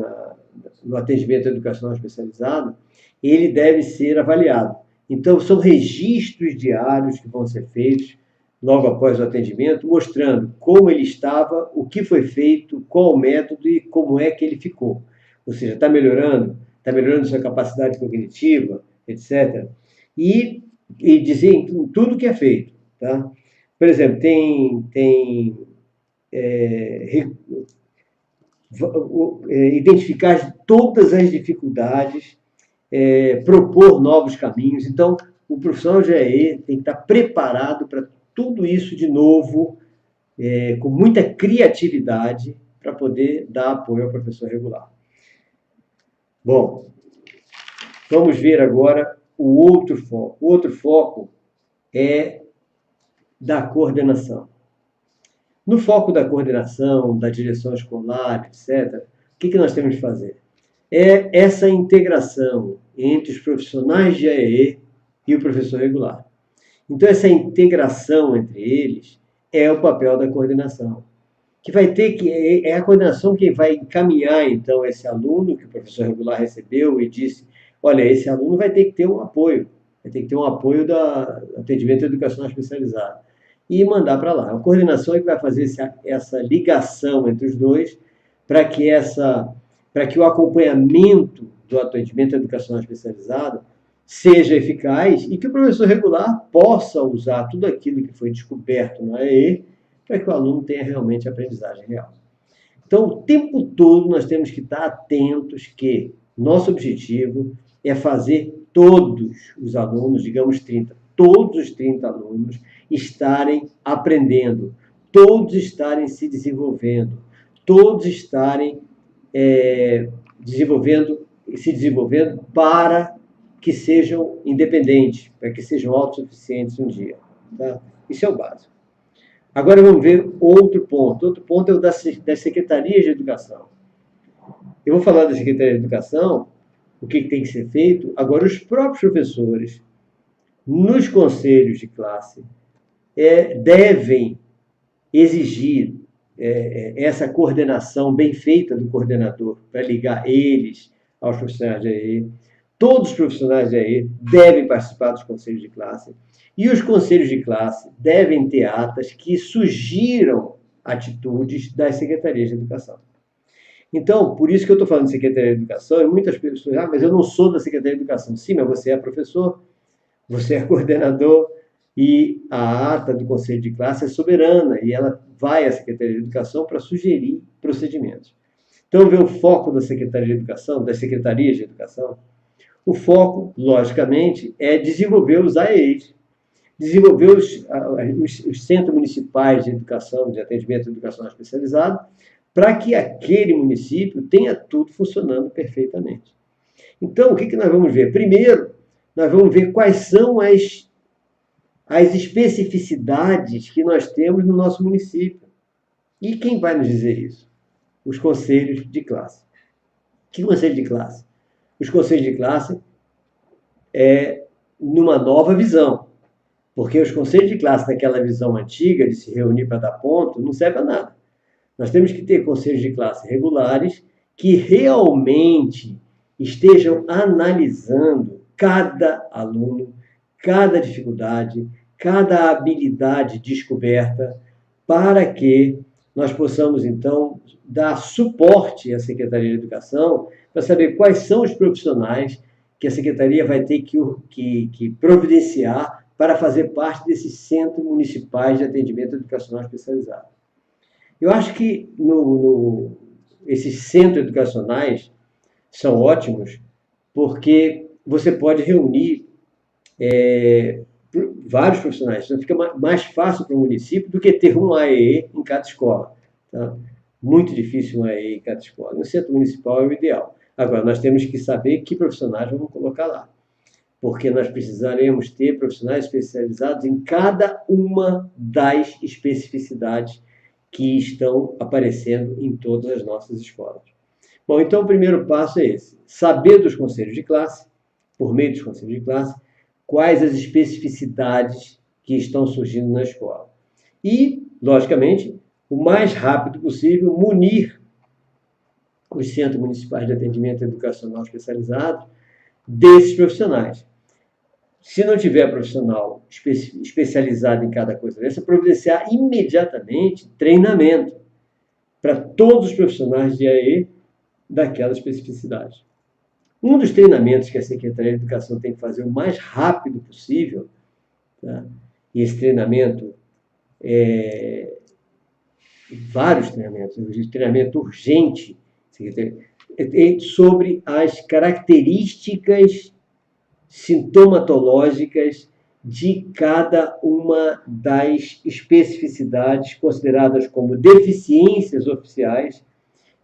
no atendimento educacional especializado, ele deve ser avaliado. Então, são registros diários que vão ser feitos logo após o atendimento, mostrando como ele estava, o que foi feito, qual o método e como é que ele ficou. Ou seja, está melhorando sua capacidade cognitiva, etc. E dizer tudo que é feito. Tá? Por exemplo, identificar todas as dificuldades, propor novos caminhos. Então, o profissional de AE tem que estar preparado para tudo isso de novo, com muita criatividade, para poder dar apoio ao professor regular. Bom, vamos ver agora o outro foco. O outro foco é da coordenação. No foco da coordenação, da direção escolar, etc., o que nós temos de fazer? É essa integração entre os profissionais de AEE e o professor regular. Então, essa integração entre eles é o papel da coordenação, que vai ter é a coordenação que vai encaminhar, então, esse aluno que o professor regular recebeu e disse: olha, esse aluno vai ter que ter um apoio, do atendimento educacional especializado, e mandar para lá. A coordenação é que vai fazer essa ligação entre os dois para que o acompanhamento do atendimento educacional especializado seja eficaz e que o professor regular possa usar tudo aquilo que foi descoberto no AEE para que o aluno tenha realmente aprendizagem real. Então, o tempo todo nós temos que estar atentos que nosso objetivo é fazer todos os alunos, digamos 30, todos os 30 alunos estarem aprendendo, todos estarem se desenvolvendo, todos estarem se desenvolvendo para que sejam independentes, para que sejam autossuficientes um dia. Tá? Isso é o básico. Agora vamos ver outro ponto. Outro ponto é o das secretarias de educação. Eu vou falar da Secretaria de Educação, o que tem que ser feito. Agora, os próprios professores, nos conselhos de classe, devem exigir essa coordenação bem feita do coordenador para ligar eles aos profissionais de AE. Todos os profissionais de AE devem participar dos conselhos de classe. E os conselhos de classe devem ter atas que sugiram atitudes das secretarias de educação. Então, por isso que eu estou falando de Secretaria de Educação, e muitas pessoas, mas eu não sou da Secretaria de Educação. Sim, mas você é professor, você é coordenador, e a ata do Conselho de Classe é soberana, e ela vai à Secretaria de Educação para sugerir procedimentos. Então, ver o foco da Secretaria de Educação, das Secretarias de Educação, o foco, logicamente, é desenvolver os AEEs, desenvolver os centros municipais de educação, de atendimento educacional especializado, para que aquele município tenha tudo funcionando perfeitamente. Então, o que nós vamos ver? Primeiro, nós vamos ver quais são as especificidades que nós temos no nosso município. E quem vai nos dizer isso? Os conselhos de classe. Que conselho de classe? Os conselhos de classe é numa nova visão. Porque os conselhos de classe, naquela visão antiga de se reunir para dar ponto, não serve a nada. Nós temos que ter conselhos de classe regulares que realmente estejam analisando cada aluno, cada dificuldade, cada habilidade descoberta, para que nós possamos, então, dar suporte à Secretaria de Educação para saber quais são os profissionais que a Secretaria vai ter que providenciar para fazer parte desses centros municipais de atendimento educacional especializado. Eu acho que esses centros educacionais são ótimos porque você pode reunir vários profissionais. Então, fica mais fácil para o município do que ter um AEE em cada escola. Tá? Muito difícil um AEE em cada escola. No centro municipal é o ideal. Agora, nós temos que saber que profissionais vamos colocar lá. Porque nós precisaremos ter profissionais especializados em cada uma das especificidades que estão aparecendo em todas as nossas escolas. Bom, então o primeiro passo é esse: saber dos conselhos de classe, por meio dos conselhos de classe, quais as especificidades que estão surgindo na escola. E, logicamente, o mais rápido possível, munir os centros municipais de atendimento educacional especializado desses profissionais. Se não tiver profissional especializado em cada coisa dessa, providenciar imediatamente treinamento para todos os profissionais de AE daquela especificidade. Um dos treinamentos que a Secretaria de Educação tem que fazer o mais rápido possível, tá? E esse treinamento vários treinamentos, treinamento urgente, sobre as características sintomatológicas de cada uma das especificidades consideradas como deficiências oficiais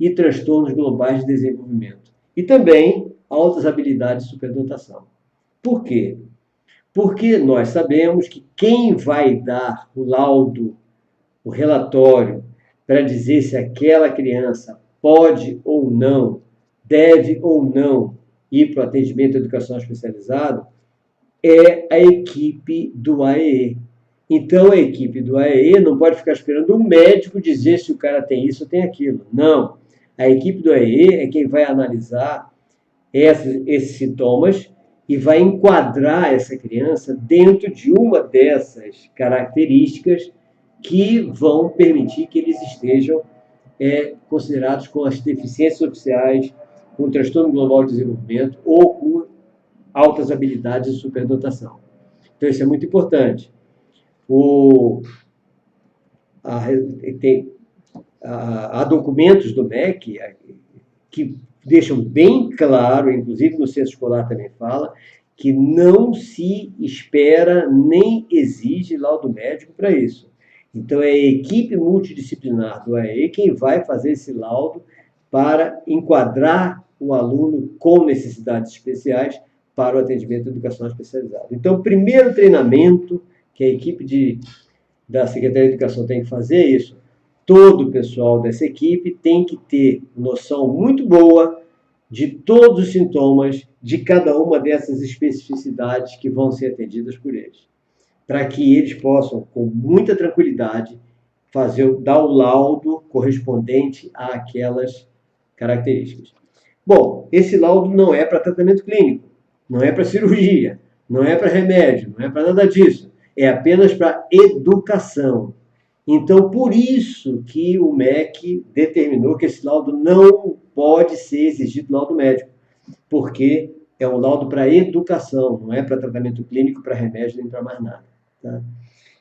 e transtornos globais de desenvolvimento. E também altas habilidades de superdotação. Por quê? Porque nós sabemos que quem vai dar o laudo, o relatório, para dizer se aquela criança pode ou não, deve ou não ir para o atendimento educacional especializado, é a equipe do AEE. Então, a equipe do AEE não pode ficar esperando um médico dizer se o cara tem isso ou tem aquilo. Não. A equipe do AEE é quem vai analisar esses sintomas e vai enquadrar essa criança dentro de uma dessas características que vão permitir que eles estejam considerados com as deficiências oficiais, com transtorno global de desenvolvimento ou com altas habilidades de superdotação. Então, isso é muito importante. Há documentos do MEC que deixam bem claro, inclusive no censo escolar também fala, que não se espera nem exige laudo médico para isso. Então, é a equipe multidisciplinar do AE quem vai fazer esse laudo para enquadrar o aluno com necessidades especiais para o atendimento educacional especializado. Então, o primeiro treinamento que a equipe da Secretaria de Educação tem que fazer é isso. Todo o pessoal dessa equipe tem que ter noção muito boa de todos os sintomas de cada uma dessas especificidades que vão ser atendidas por eles, para que eles possam, com muita tranquilidade, dar o laudo correspondente àquelas características. Bom, esse laudo não é para tratamento clínico, não é para cirurgia, não é para remédio, não é para nada disso. É apenas para educação. Então, por isso que o MEC determinou que esse laudo não pode ser exigido laudo médico, porque é um laudo para educação, não é para tratamento clínico, para remédio, nem para mais nada. Tá?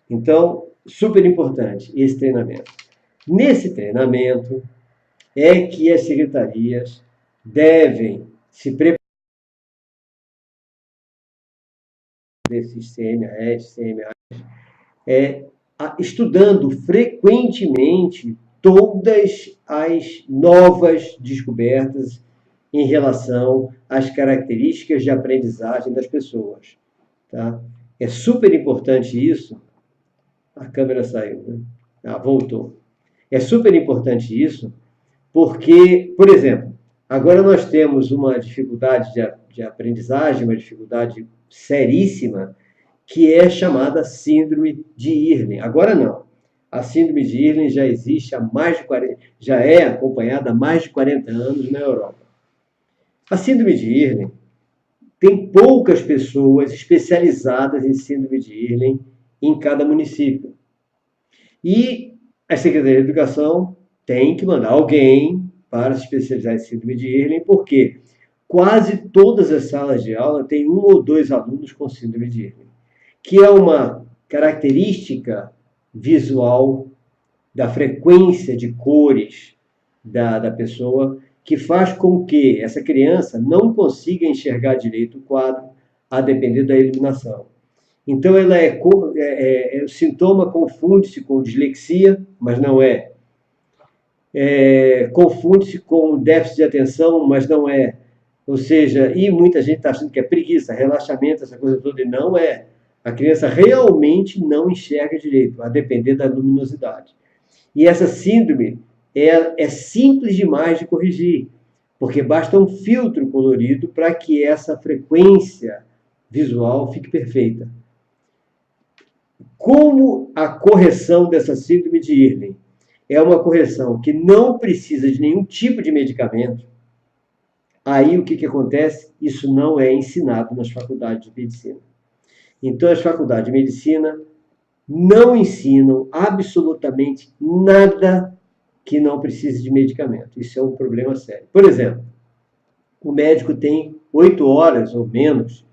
Então, super importante esse treinamento. Nesse treinamento é que as secretarias devem se preparar desses CMAs, estudando frequentemente todas as novas descobertas em relação às características de aprendizagem das pessoas. Tá? É super importante isso. A câmera saiu, né? Voltou. É super importante isso, porque, por exemplo, agora nós temos uma dificuldade de aprendizagem, uma dificuldade seríssima, que é chamada síndrome de Irlen. Agora não. A síndrome de Irlen já existe há mais de 40, já é acompanhada há mais de 40 anos na Europa. A síndrome de Irlen tem poucas pessoas especializadas em síndrome de Irlen em cada município. E a Secretaria de Educação tem que mandar alguém para se especializar em síndrome de Irlen, porque quase todas as salas de aula têm 1 ou 2 alunos com síndrome de Irlen, que é uma característica visual da frequência de cores da pessoa, que faz com que essa criança não consiga enxergar direito o quadro, a depender da iluminação. Então, ela o sintoma confunde-se com dislexia, mas não é. Confunde-se com déficit de atenção, mas não é. Ou seja, e muita gente está achando que é preguiça, relaxamento, essa coisa toda, e não é. A criança realmente não enxerga direito, a depender da luminosidade. E essa síndrome é simples demais de corrigir, porque basta um filtro colorido para que essa frequência visual fique perfeita. Como a correção dessa síndrome de Irlen é uma correção que não precisa de nenhum tipo de medicamento, aí o que acontece? Isso não é ensinado nas faculdades de medicina. Então, as faculdades de medicina não ensinam absolutamente nada que não precise de medicamento. Isso é um problema sério. Por exemplo, o médico tem 8 horas ou menos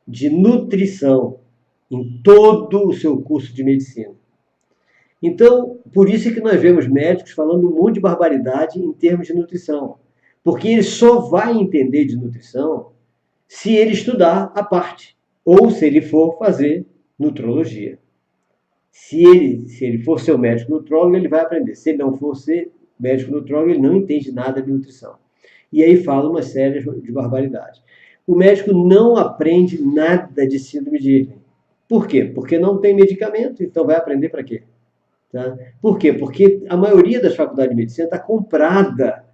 de nutrição em todo o seu curso de medicina. Então, por isso que nós vemos médicos falando um monte de barbaridade em termos de nutrição. Porque ele só vai entender de nutrição se ele estudar a parte, ou se ele for fazer nutrologia. Se ele for ser o médico nutrólogo, ele vai aprender. Se ele não for ser médico nutrólogo, ele não entende nada de nutrição. E aí fala uma série de barbaridades. O médico não aprende nada de síndrome de Irlen. Por quê? Porque não tem medicamento, então vai aprender para quê? Tá? Por quê? Porque a maioria das faculdades de medicina está comprada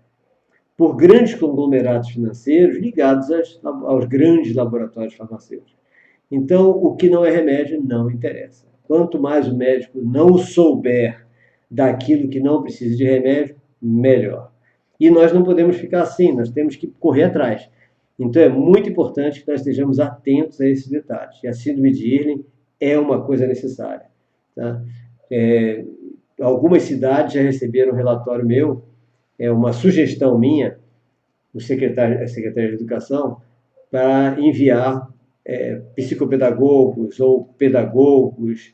por grandes conglomerados financeiros ligados aos grandes laboratórios farmacêuticos. Então, o que não é remédio não interessa. Quanto mais o médico não souber daquilo que não precisa de remédio, melhor. E nós não podemos ficar assim, nós temos que correr atrás. Então, é muito importante que nós estejamos atentos a esses detalhes. E a síndrome de Irlen é uma coisa necessária. Tá? Algumas cidades já receberam um relatório meu, uma sugestão minha, do secretário de Educação, para enviar psicopedagogos ou pedagogos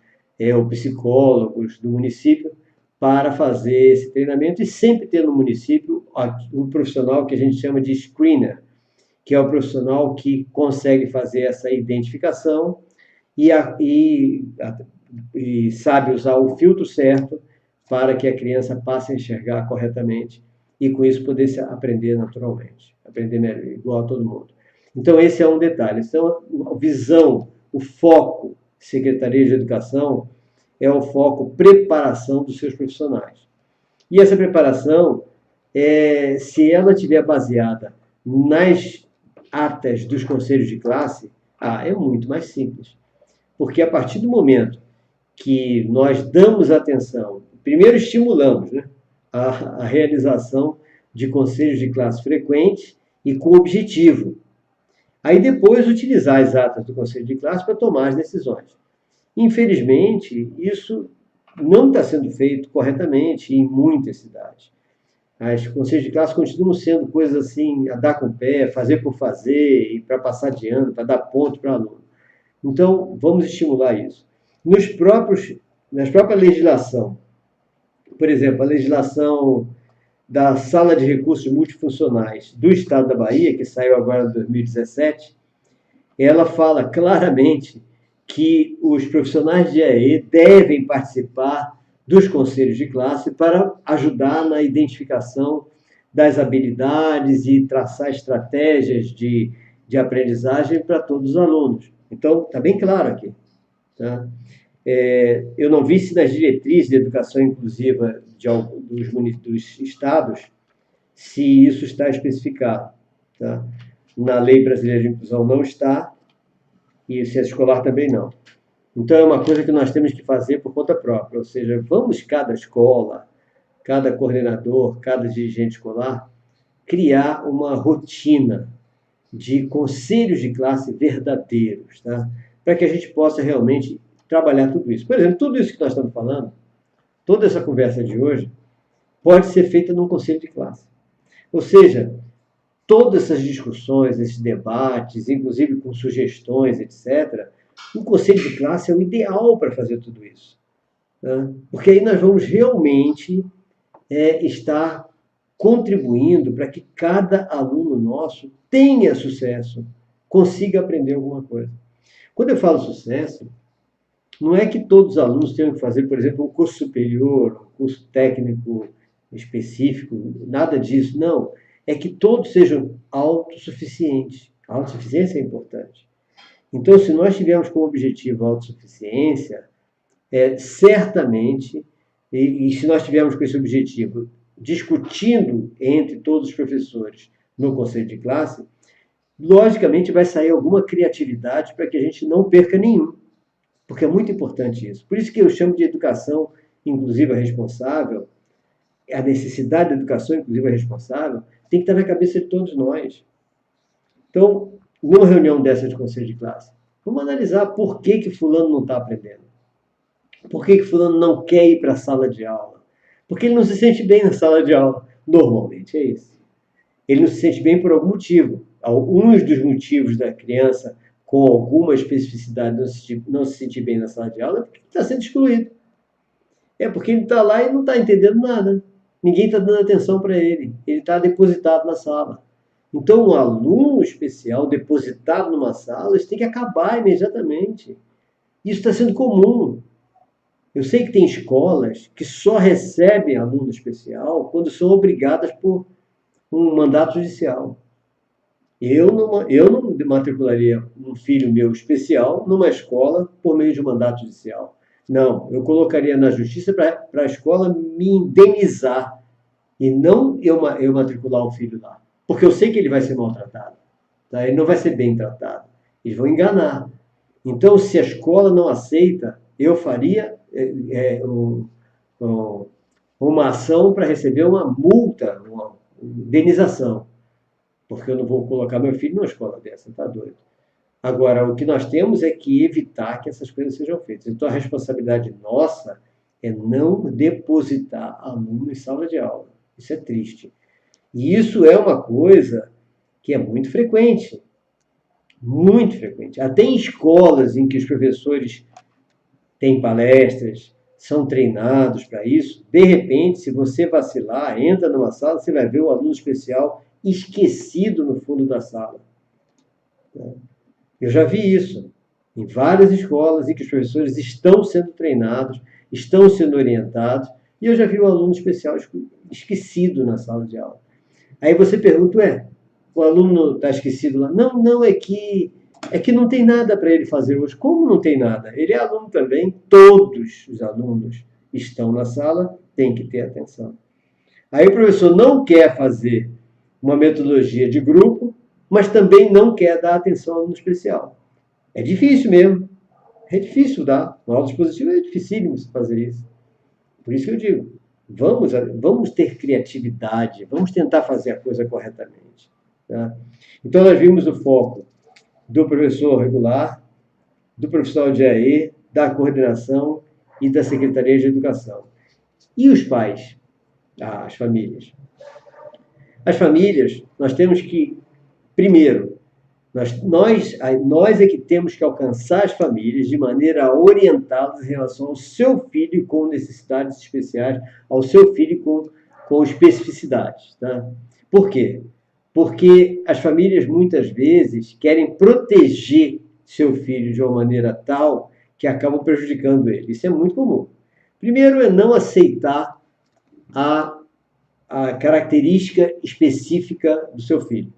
ou psicólogos do município para fazer esse treinamento e sempre ter no município um profissional que a gente chama de screener, que é o profissional que consegue fazer essa identificação e sabe usar o filtro certo para que a criança passe a enxergar corretamente e com isso poder aprender naturalmente, aprender melhor, igual a todo mundo. Então, esse é um detalhe. Então, a visão, o foco, Secretaria de Educação, é o foco preparação dos seus profissionais. E essa preparação, se ela estiver baseada nas atas dos conselhos de classe, é muito mais simples. Porque a partir do momento que nós damos atenção, primeiro estimulamos, né, a realização de conselhos de classe frequentes e com objetivo. Aí depois utilizar as atas do conselho de classe para tomar as decisões. Infelizmente, isso não está sendo feito corretamente em muitas cidades. As conselhos de classe continuam sendo coisas assim, a dar com o pé, fazer por fazer, e para passar de ano, para dar ponto para o aluno. Então, vamos estimular isso. Nas próprias legislação, por exemplo, a legislação da Sala de Recursos Multifuncionais do Estado da Bahia, que saiu agora em 2017, ela fala claramente que os profissionais de EAD devem participar dos conselhos de classe para ajudar na identificação das habilidades e traçar estratégias de aprendizagem para todos os alunos. Então, está bem claro aqui. Tá? Eu não vi se nas diretrizes de educação inclusiva dos estados, se isso está especificado. Tá? Na Lei Brasileira de Inclusão não está, e o ciência escolar também não. Então, é uma coisa que nós temos que fazer por conta própria, ou seja, vamos cada escola, cada coordenador, cada dirigente escolar, criar uma rotina de conselhos de classe verdadeiros, tá? Para que a gente possa realmente trabalhar tudo isso. Por exemplo, tudo isso que nós estamos falando, toda essa conversa de hoje, pode ser feita num conselho de classe. Ou seja, todas essas discussões, esses debates, inclusive com sugestões, etc., o conselho de classe é o ideal para fazer tudo isso. Né? Porque aí nós vamos realmente estar contribuindo para que cada aluno nosso tenha sucesso, consiga aprender alguma coisa. Quando eu falo sucesso, não é que todos os alunos tenham que fazer, por exemplo, um curso superior, um curso técnico específico, nada disso, não. É que todos sejam autossuficientes. A autossuficiência é importante. Então, se nós tivermos como objetivo a autossuficiência, certamente, e se nós tivermos com esse objetivo discutindo entre todos os professores no conselho de classe, logicamente vai sair alguma criatividade para que a gente não perca nenhum, porque é muito importante isso. Por isso que eu chamo de educação inclusiva responsável, a necessidade da educação inclusiva responsável tem que estar na cabeça de todos nós. Então, numa reunião dessa de conselho de classe, vamos analisar por que fulano não está aprendendo. Por que fulano não quer ir para a sala de aula? Porque ele não se sente bem na sala de aula. Normalmente é isso. Ele não se sente bem por algum motivo. Alguns dos motivos da criança com alguma especificidade não se sentir bem na sala de aula é porque está sendo excluído. É porque ele está lá e não está entendendo nada. Ninguém está dando atenção para ele. Ele está depositado na sala. Então, um aluno especial depositado numa sala, isso tem que acabar imediatamente. Isso está sendo comum. Eu sei que tem escolas que só recebem aluno especial quando são obrigadas por um mandato judicial. Eu não matricularia um filho meu especial numa escola por meio de um mandato judicial. Não, eu colocaria na justiça para a escola me indenizar e não eu matricular o filho lá. Porque eu sei que ele vai ser maltratado. Tá? Ele não vai ser bem tratado. Eles vão enganar. Então, se a escola não aceita, eu faria uma ação para receber uma multa, uma indenização. Porque eu não vou colocar meu filho numa escola dessa, tá doido? Agora, o que nós temos é que evitar que essas coisas sejam feitas. Então, a responsabilidade nossa é não depositar aluno em sala de aula. Isso é triste. E isso é uma coisa que é muito frequente. Muito frequente. Até em escolas em que os professores têm palestras, são treinados para isso, de repente, se você vacilar, entra numa sala, você vai ver o aluno especial esquecido no fundo da sala. Eu já vi isso em várias escolas em que os professores estão sendo treinados, estão sendo orientados, e eu já vi o aluno especial esquecido na sala de aula. Aí você pergunta, o aluno está esquecido lá? Não, não, é que não tem nada para ele fazer hoje. Como não tem nada? Ele é aluno também, todos os alunos estão na sala, tem que ter atenção. Aí o professor não quer fazer uma metodologia de grupo, mas também não quer dar atenção ao aluno especial. É difícil mesmo. É difícil dar. No aula dispositivo é dificílimo fazer isso. Por isso que eu digo, vamos ter criatividade, vamos tentar fazer a coisa corretamente. Tá? Então, nós vimos o foco do professor regular, do profissional de AE, da coordenação e da Secretaria de Educação. E os pais? As famílias. As famílias, nós temos que, primeiro, nós é que temos que alcançar as famílias de maneira a orientá-las em relação ao seu filho com necessidades especiais, ao seu filho com especificidades. Tá? Por quê? Porque as famílias, muitas vezes, querem proteger seu filho de uma maneira tal que acabam prejudicando ele. Isso é muito comum. Primeiro é não aceitar a característica específica do seu filho.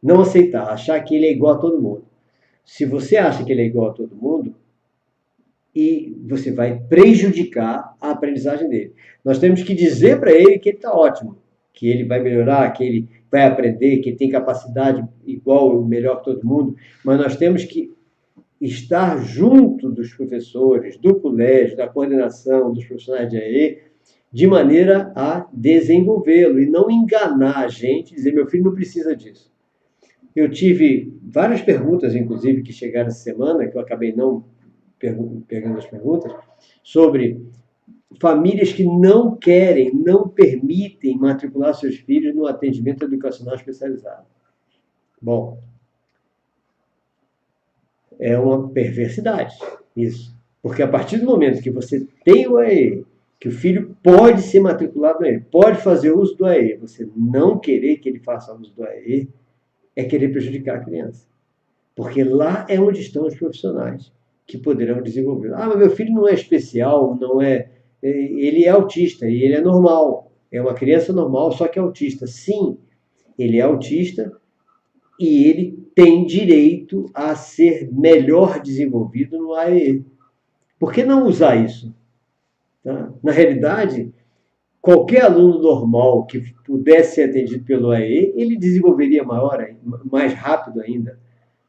Não aceitar, achar que ele é igual a todo mundo. Se você acha que ele é igual a todo mundo, e você vai prejudicar a aprendizagem dele. Nós temos que dizer para ele que ele está ótimo, que ele vai melhorar, que ele vai aprender, que ele tem capacidade igual, melhor que todo mundo, mas nós temos que estar junto dos professores, do colégio, da coordenação, dos profissionais de AE, de maneira a desenvolvê-lo e não enganar a gente, dizer, meu filho não precisa disso. Eu tive várias perguntas, inclusive, que chegaram essa semana, que eu acabei não pegando as perguntas, sobre famílias que não querem, não permitem matricular seus filhos no atendimento educacional especializado. Bom, é uma perversidade isso. Porque a partir do momento que você tem o AE, que o filho pode ser matriculado no AE, pode fazer uso do AE, você não querer que ele faça uso do AE, é querer prejudicar a criança. Porque lá é onde estão os profissionais que poderão desenvolver. Mas meu filho não é especial, não é... Ele é autista e ele é normal. É uma criança normal, só que é autista. Sim, ele é autista e ele tem direito a ser melhor desenvolvido no AE. Por que não usar isso? Tá? Na realidade, qualquer aluno normal que pudesse ser atendido pelo AE, ele desenvolveria mais rápido ainda.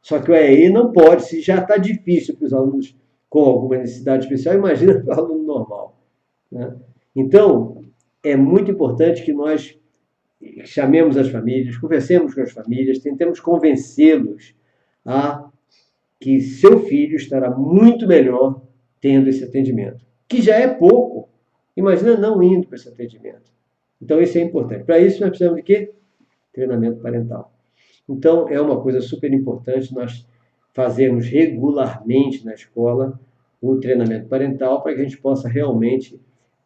Só que o AE não pode, se já está difícil para os alunos com alguma necessidade especial, imagina para o aluno normal. Né? Então, é muito importante que nós chamemos as famílias, conversemos com as famílias, tentemos convencê-los a que seu filho estará muito melhor tendo esse atendimento, que já é pouco. Imagina não indo para esse atendimento. Então, isso é importante. Para isso, nós precisamos de quê? Treinamento parental. Então, é uma coisa super importante nós fazermos regularmente na escola o treinamento parental para que a gente possa realmente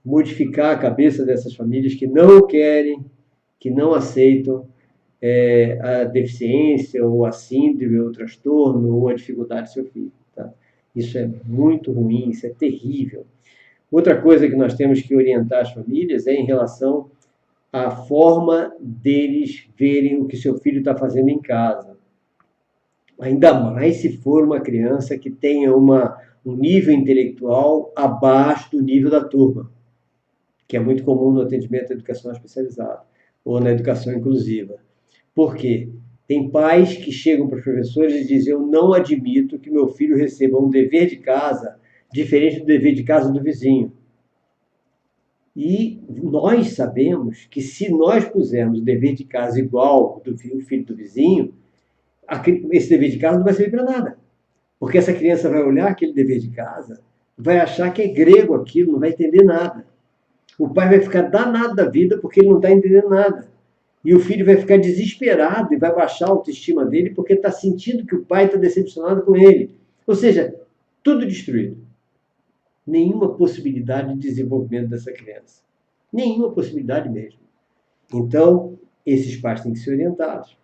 modificar a cabeça dessas famílias que não querem, que não aceitam a deficiência, ou a síndrome, ou o transtorno, ou a dificuldade do seu filho. Tá? Isso é muito ruim, isso é terrível. Outra coisa que nós temos que orientar as famílias é em relação à forma deles verem o que seu filho está fazendo em casa. Ainda mais se for uma criança que tenha um nível intelectual abaixo do nível da turma, que é muito comum no atendimento educacional especializado ou na educação inclusiva. Por quê? Tem pais que chegam para os professores e dizem: eu não admito que meu filho receba um dever de casa diferente do dever de casa do vizinho. E nós sabemos que se nós pusermos o dever de casa igual do filho do vizinho, esse dever de casa não vai servir para nada. Porque essa criança vai olhar aquele dever de casa, vai achar que é grego aquilo, não vai entender nada. O pai vai ficar danado da vida porque ele não está entendendo nada. E o filho vai ficar desesperado e vai baixar a autoestima dele porque está sentindo que o pai está decepcionado com ele. Ou seja, tudo destruído. Nenhuma possibilidade de desenvolvimento dessa criança. Nenhuma possibilidade mesmo. Então, esses pais têm que ser orientados.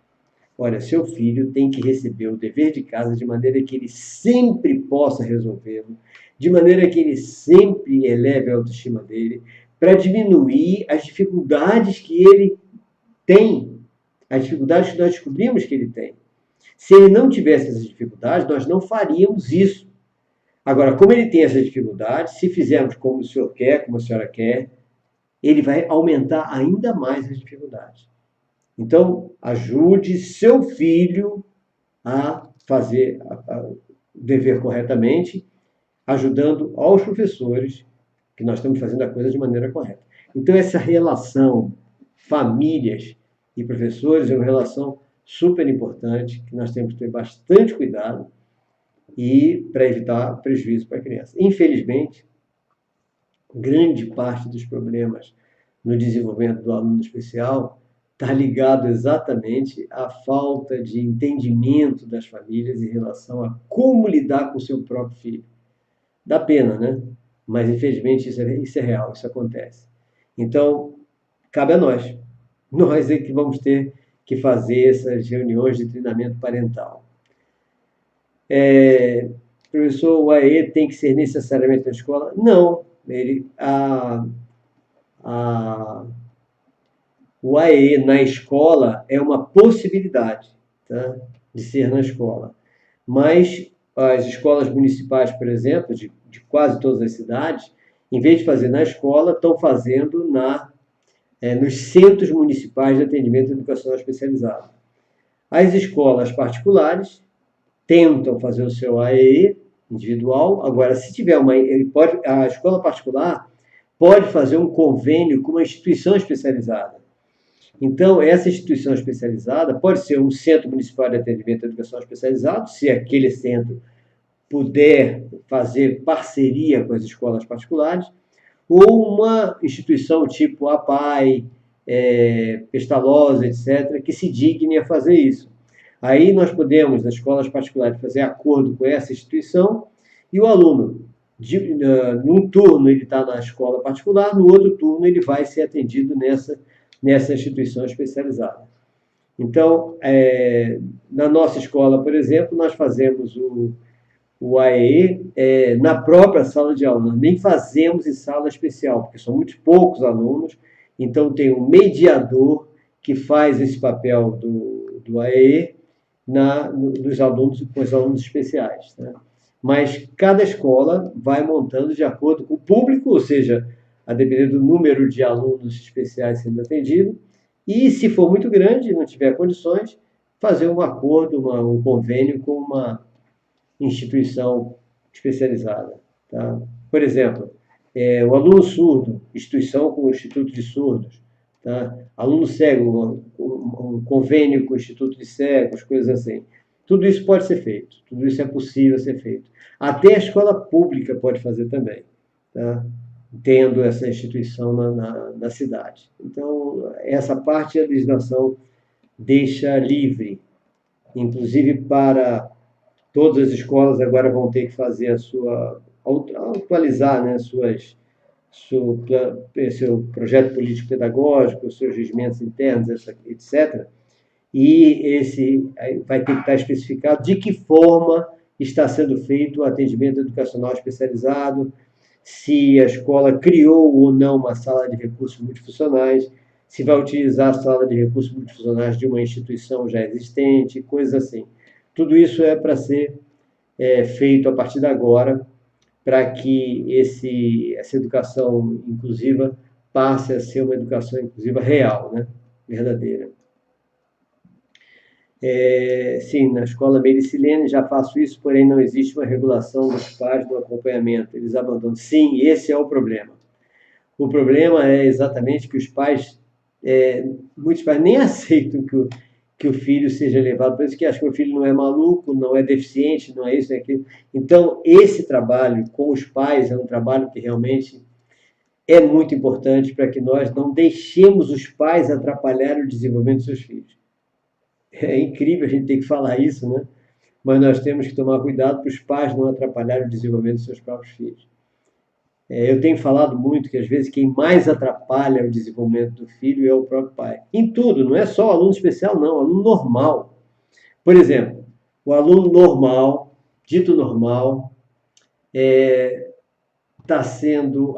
Olha, seu filho tem que receber o dever de casa de maneira que ele sempre possa resolvê-lo, de maneira que ele sempre eleve a autoestima dele, para diminuir as dificuldades que ele tem, as dificuldades que nós descobrimos que ele tem. Se ele não tivesse essas dificuldades, nós não faríamos isso. Agora, como ele tem essas dificuldades, se fizermos como o senhor quer, como a senhora quer, ele vai aumentar ainda mais as dificuldades. Então, ajude seu filho a fazer o dever corretamente, ajudando aos professores que nós estamos fazendo a coisa de maneira correta. Então, essa relação famílias e professores é uma relação super importante, que nós temos que ter bastante cuidado e para evitar prejuízo para a criança. Infelizmente, grande parte dos problemas no desenvolvimento do aluno especial está ligado exatamente à falta de entendimento das famílias em relação a como lidar com o seu próprio filho. Dá pena, né? Mas, infelizmente, isso é real, isso acontece. Então, cabe a nós. Nós é que vamos ter que fazer essas reuniões de treinamento parental. Professor, o AE tem que ser necessariamente na escola? Não. O AE na escola é uma possibilidade, tá? De ser na escola. Mas as escolas municipais, por exemplo, de quase todas as cidades, em vez de fazer na escola, estão fazendo nos centros municipais de atendimento educacional especializado. As escolas particulares tentam fazer o seu AE individual. Agora, se tiver a escola particular pode fazer um convênio com uma instituição especializada. Então, essa instituição especializada pode ser um centro municipal de atendimento à educação especializado, se aquele centro puder fazer parceria com as escolas particulares, ou uma instituição tipo APAE, Pestalozzi, etc., que se digne a fazer isso. Aí nós podemos, nas escolas particulares, fazer acordo com essa instituição e o aluno, num turno ele está na escola particular, no outro turno ele vai ser atendido nessa instituição especializada. Então, na nossa escola, por exemplo, nós fazemos o AE na própria sala de aula. Nós nem fazemos em sala especial, porque são muito poucos alunos, então tem um mediador que faz esse papel do AE dos alunos, com os alunos especiais. Né? Mas cada escola vai montando de acordo com o público, ou seja, a depender do número de alunos especiais sendo atendido, e se for muito grande e não tiver condições, fazer um acordo, um convênio com uma instituição especializada. Tá? Por exemplo, o aluno surdo, instituição com o Instituto de Surdos, tá? Aluno cego, um convênio com o Instituto de Cegos, coisas assim. Tudo isso pode ser feito, tudo isso é possível ser feito. Até a escola pública pode fazer também, tá? Tendo essa instituição na cidade. Então, essa parte a legislação deixa livre, inclusive para todas as escolas agora vão ter que fazer atualizar, né, seu projeto político-pedagógico, seus regimentos internos, etc. E vai ter que estar especificado de que forma está sendo feito o atendimento educacional especializado, se a escola criou ou não uma sala de recursos multifuncionais, se vai utilizar a sala de recursos multifuncionais de uma instituição já existente, coisas assim. Tudo isso é para ser feito a partir de agora, para que essa educação inclusiva passe a ser uma educação inclusiva real, né? Verdadeira. Sim, na escola Meire-Silene já faço isso, porém não existe uma regulação dos pais no acompanhamento, eles abandonam. Sim, esse é o problema. O problema é exatamente que os pais, muitos pais nem aceitam que o filho seja levado, por isso que acham que o filho não é maluco, não é deficiente, não é isso, não é aquilo. Então, esse trabalho com os pais é um trabalho que realmente é muito importante para que nós não deixemos os pais atrapalhar o desenvolvimento dos seus filhos. É incrível a gente ter que falar isso, né? Mas nós temos que tomar cuidado para os pais não atrapalharem o desenvolvimento dos seus próprios filhos. Eu tenho falado muito que, às vezes, quem mais atrapalha o desenvolvimento do filho é o próprio pai. Em tudo, não é só o aluno especial, não, o aluno normal. Por exemplo, o aluno normal, dito normal,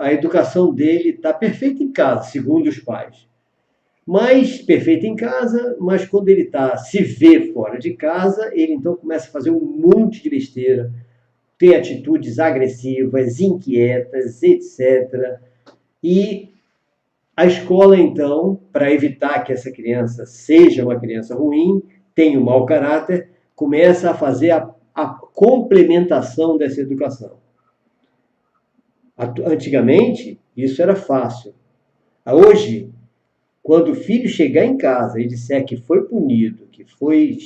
a educação dele está perfeita em casa, segundo os pais. Mas perfeita em casa, mas quando ele se vê fora de casa, ele então começa a fazer um monte de besteira, ter atitudes agressivas, inquietas, etc. E a escola, então, para evitar que essa criança seja uma criança ruim, tenha um mau caráter, começa a fazer a complementação dessa educação. Antigamente, isso era fácil. Hoje, quando o filho chegar em casa e disser que foi punido, que foi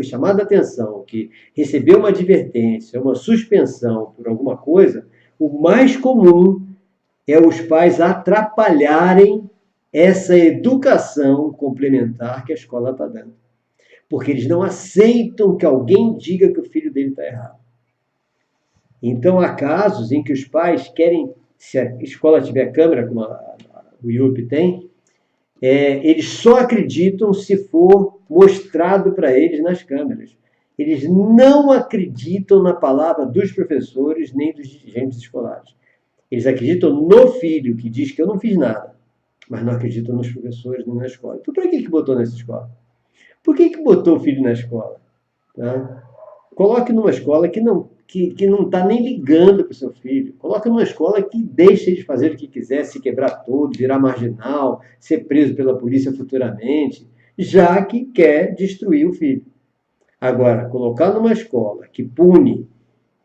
chamado a atenção, que recebeu uma advertência, uma suspensão por alguma coisa, o mais comum é os pais atrapalharem essa educação complementar que a escola está dando. Porque eles não aceitam que alguém diga que o filho dele está errado. Então, há casos em que os pais querem, se a escola tiver câmera, como o IUP tem, eles só acreditam se for mostrado para eles nas câmeras. Eles não acreditam na palavra dos professores nem dos dirigentes escolares. Eles acreditam no filho, que diz que eu não fiz nada, mas não acreditam nos professores nem na escola. Então, para que botou nessa escola? Por que botou o filho na escola? Tá? Coloque numa escola que não está nem ligando para o seu filho. Coloque numa escola que deixa ele fazer o que quiser, se quebrar todo, virar marginal, ser preso pela polícia futuramente, já que quer destruir o filho. Agora, colocar numa escola que pune,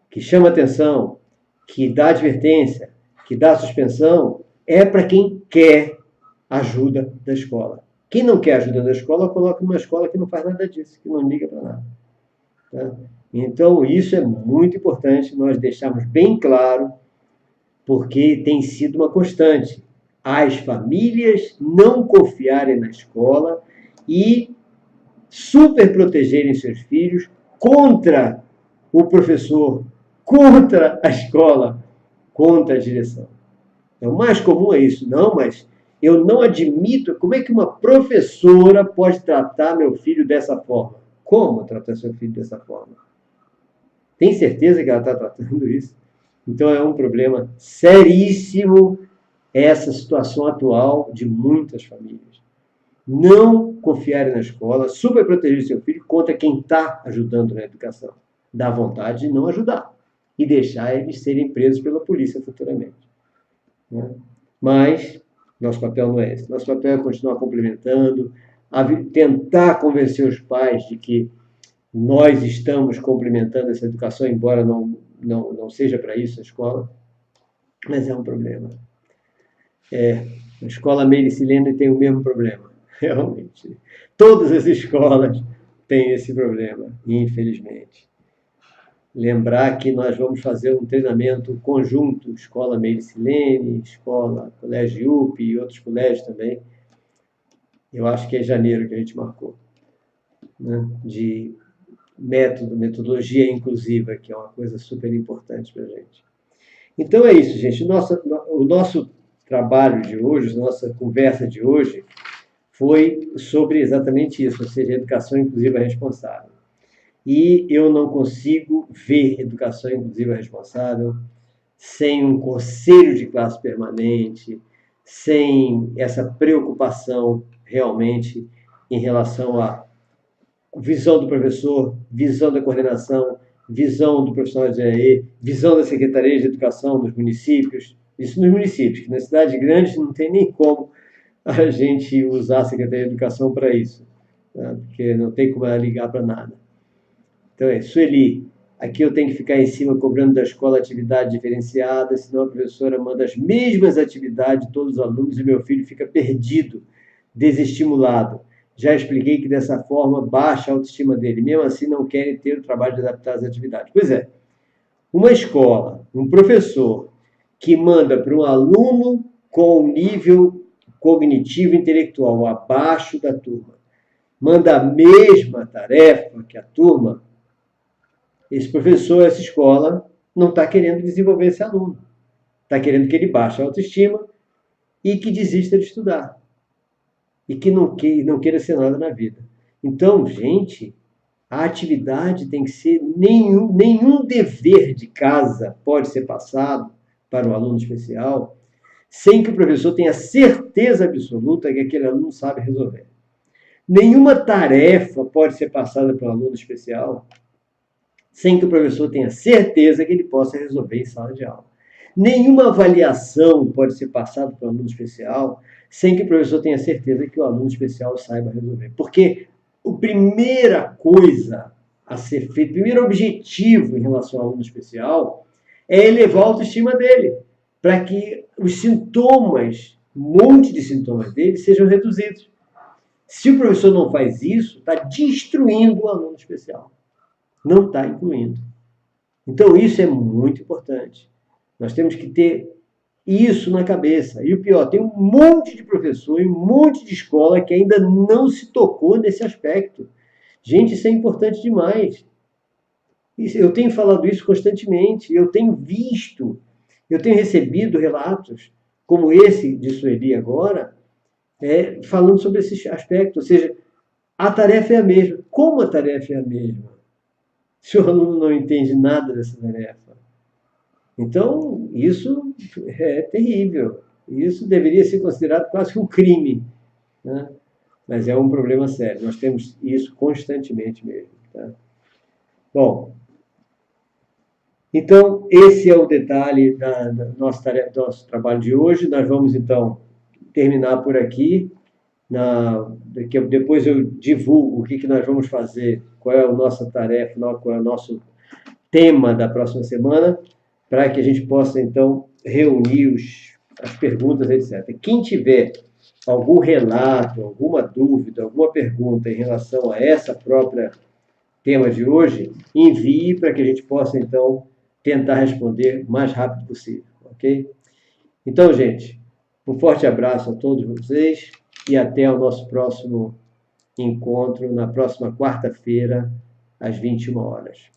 que chama atenção, que dá advertência, que dá suspensão, é para quem quer ajuda da escola. Quem não quer ajuda da escola, coloca numa escola que não faz nada disso, que não liga para nada. Tá? Então, isso é muito importante nós deixarmos bem claro, porque tem sido uma constante. As famílias não confiarem na escola e super protegerem seus filhos contra o professor, contra a escola, contra a direção. O mais comum é isso. Não, mas eu não admito. Como é que uma professora pode tratar meu filho dessa forma? Como tratar seu filho dessa forma? Tem certeza que ela está tratando isso? Então é um problema seríssimo essa situação atual de muitas famílias. Não confiarem na escola, super proteger seu filho contra quem está ajudando na educação. Dá vontade de não ajudar e deixar eles serem presos pela polícia futuramente. Né? Mas nosso papel não é esse. Nosso papel é continuar complementando, tentar convencer os pais de que nós estamos complementando essa educação, embora não seja para isso a escola, mas é um problema. A escola Meire Silene tem o mesmo problema, realmente. Todas as escolas têm esse problema, infelizmente. Lembrar que nós vamos fazer um treinamento conjunto, escola Meire Silene, escola Colégio UP e outros colégios também. Eu acho que é janeiro que a gente marcou, né? De metodologia inclusiva, que é uma coisa super importante para a gente. Então é isso, gente. O nosso trabalho de hoje, a nossa conversa de hoje, foi sobre exatamente isso, ou seja, educação inclusiva responsável. E eu não consigo ver educação inclusiva responsável sem um conselho de classe permanente, sem essa preocupação realmente em relação à visão do professor, visão da coordenação, visão do profissional de EAD, visão da Secretaria de Educação dos municípios, isso nos municípios, que na cidade grande não tem nem como a gente usar a Secretaria de Educação para isso, né? Porque não tem como ela ligar para nada. Então Sueli, aqui eu tenho que ficar em cima cobrando da escola atividade diferenciada, senão a professora manda as mesmas atividades de todos os alunos e meu filho fica perdido, desestimulado. Já expliquei que dessa forma baixa a autoestima dele. Mesmo assim, não querem ter o trabalho de adaptar as atividades. Pois é, uma escola, um professor que manda para um aluno com um nível cognitivo e intelectual abaixo da turma, manda a mesma tarefa que a turma, esse professor, essa escola, não está querendo desenvolver esse aluno. Está querendo que ele baixe a autoestima e que desista de estudar. E que não queira ser nada na vida. Então, gente, a atividade tem que ser... Nenhum dever de casa pode ser passado para o aluno especial sem que o professor tenha certeza absoluta que aquele aluno sabe resolver. Nenhuma tarefa pode ser passada para o aluno especial sem que o professor tenha certeza que ele possa resolver em sala de aula. Nenhuma avaliação pode ser passada para o aluno especial sem que o professor tenha certeza que o aluno especial saiba resolver. Porque a primeira coisa a ser feita, o primeiro objetivo em relação ao aluno especial é elevar a autoestima dele, para que os sintomas, um monte de sintomas dele, sejam reduzidos. Se o professor não faz isso, está destruindo o aluno especial. Não está incluindo. Então, isso é muito importante. Nós temos que ter isso na cabeça. E o pior, tem um monte de professor e um monte de escola que ainda não se tocou nesse aspecto. Gente, isso é importante demais. Eu tenho falado isso constantemente, eu tenho visto, eu tenho recebido relatos, como esse de Sueli agora, falando sobre esse aspecto. Ou seja, a tarefa é a mesma. Como a tarefa é a mesma? Se o aluno não entende nada dessa tarefa. Então, isso é terrível. Isso deveria ser considerado quase que um crime, né? Mas é um problema sério. Nós temos isso constantemente mesmo. Tá? Bom, então, esse é o detalhe da nossa tarefa, do nosso trabalho de hoje. Nós vamos, então, terminar por aqui. Depois eu divulgo o que nós vamos fazer, qual é a nossa tarefa, qual é o nosso tema da próxima semana, para que a gente possa, então, reunir as perguntas, etc. Quem tiver algum relato, alguma dúvida, alguma pergunta em relação a essa própria tema de hoje, envie para que a gente possa, então, tentar responder o mais rápido possível, ok? Então, gente, um forte abraço a todos vocês e até o nosso próximo encontro na próxima quarta-feira, às 21 horas.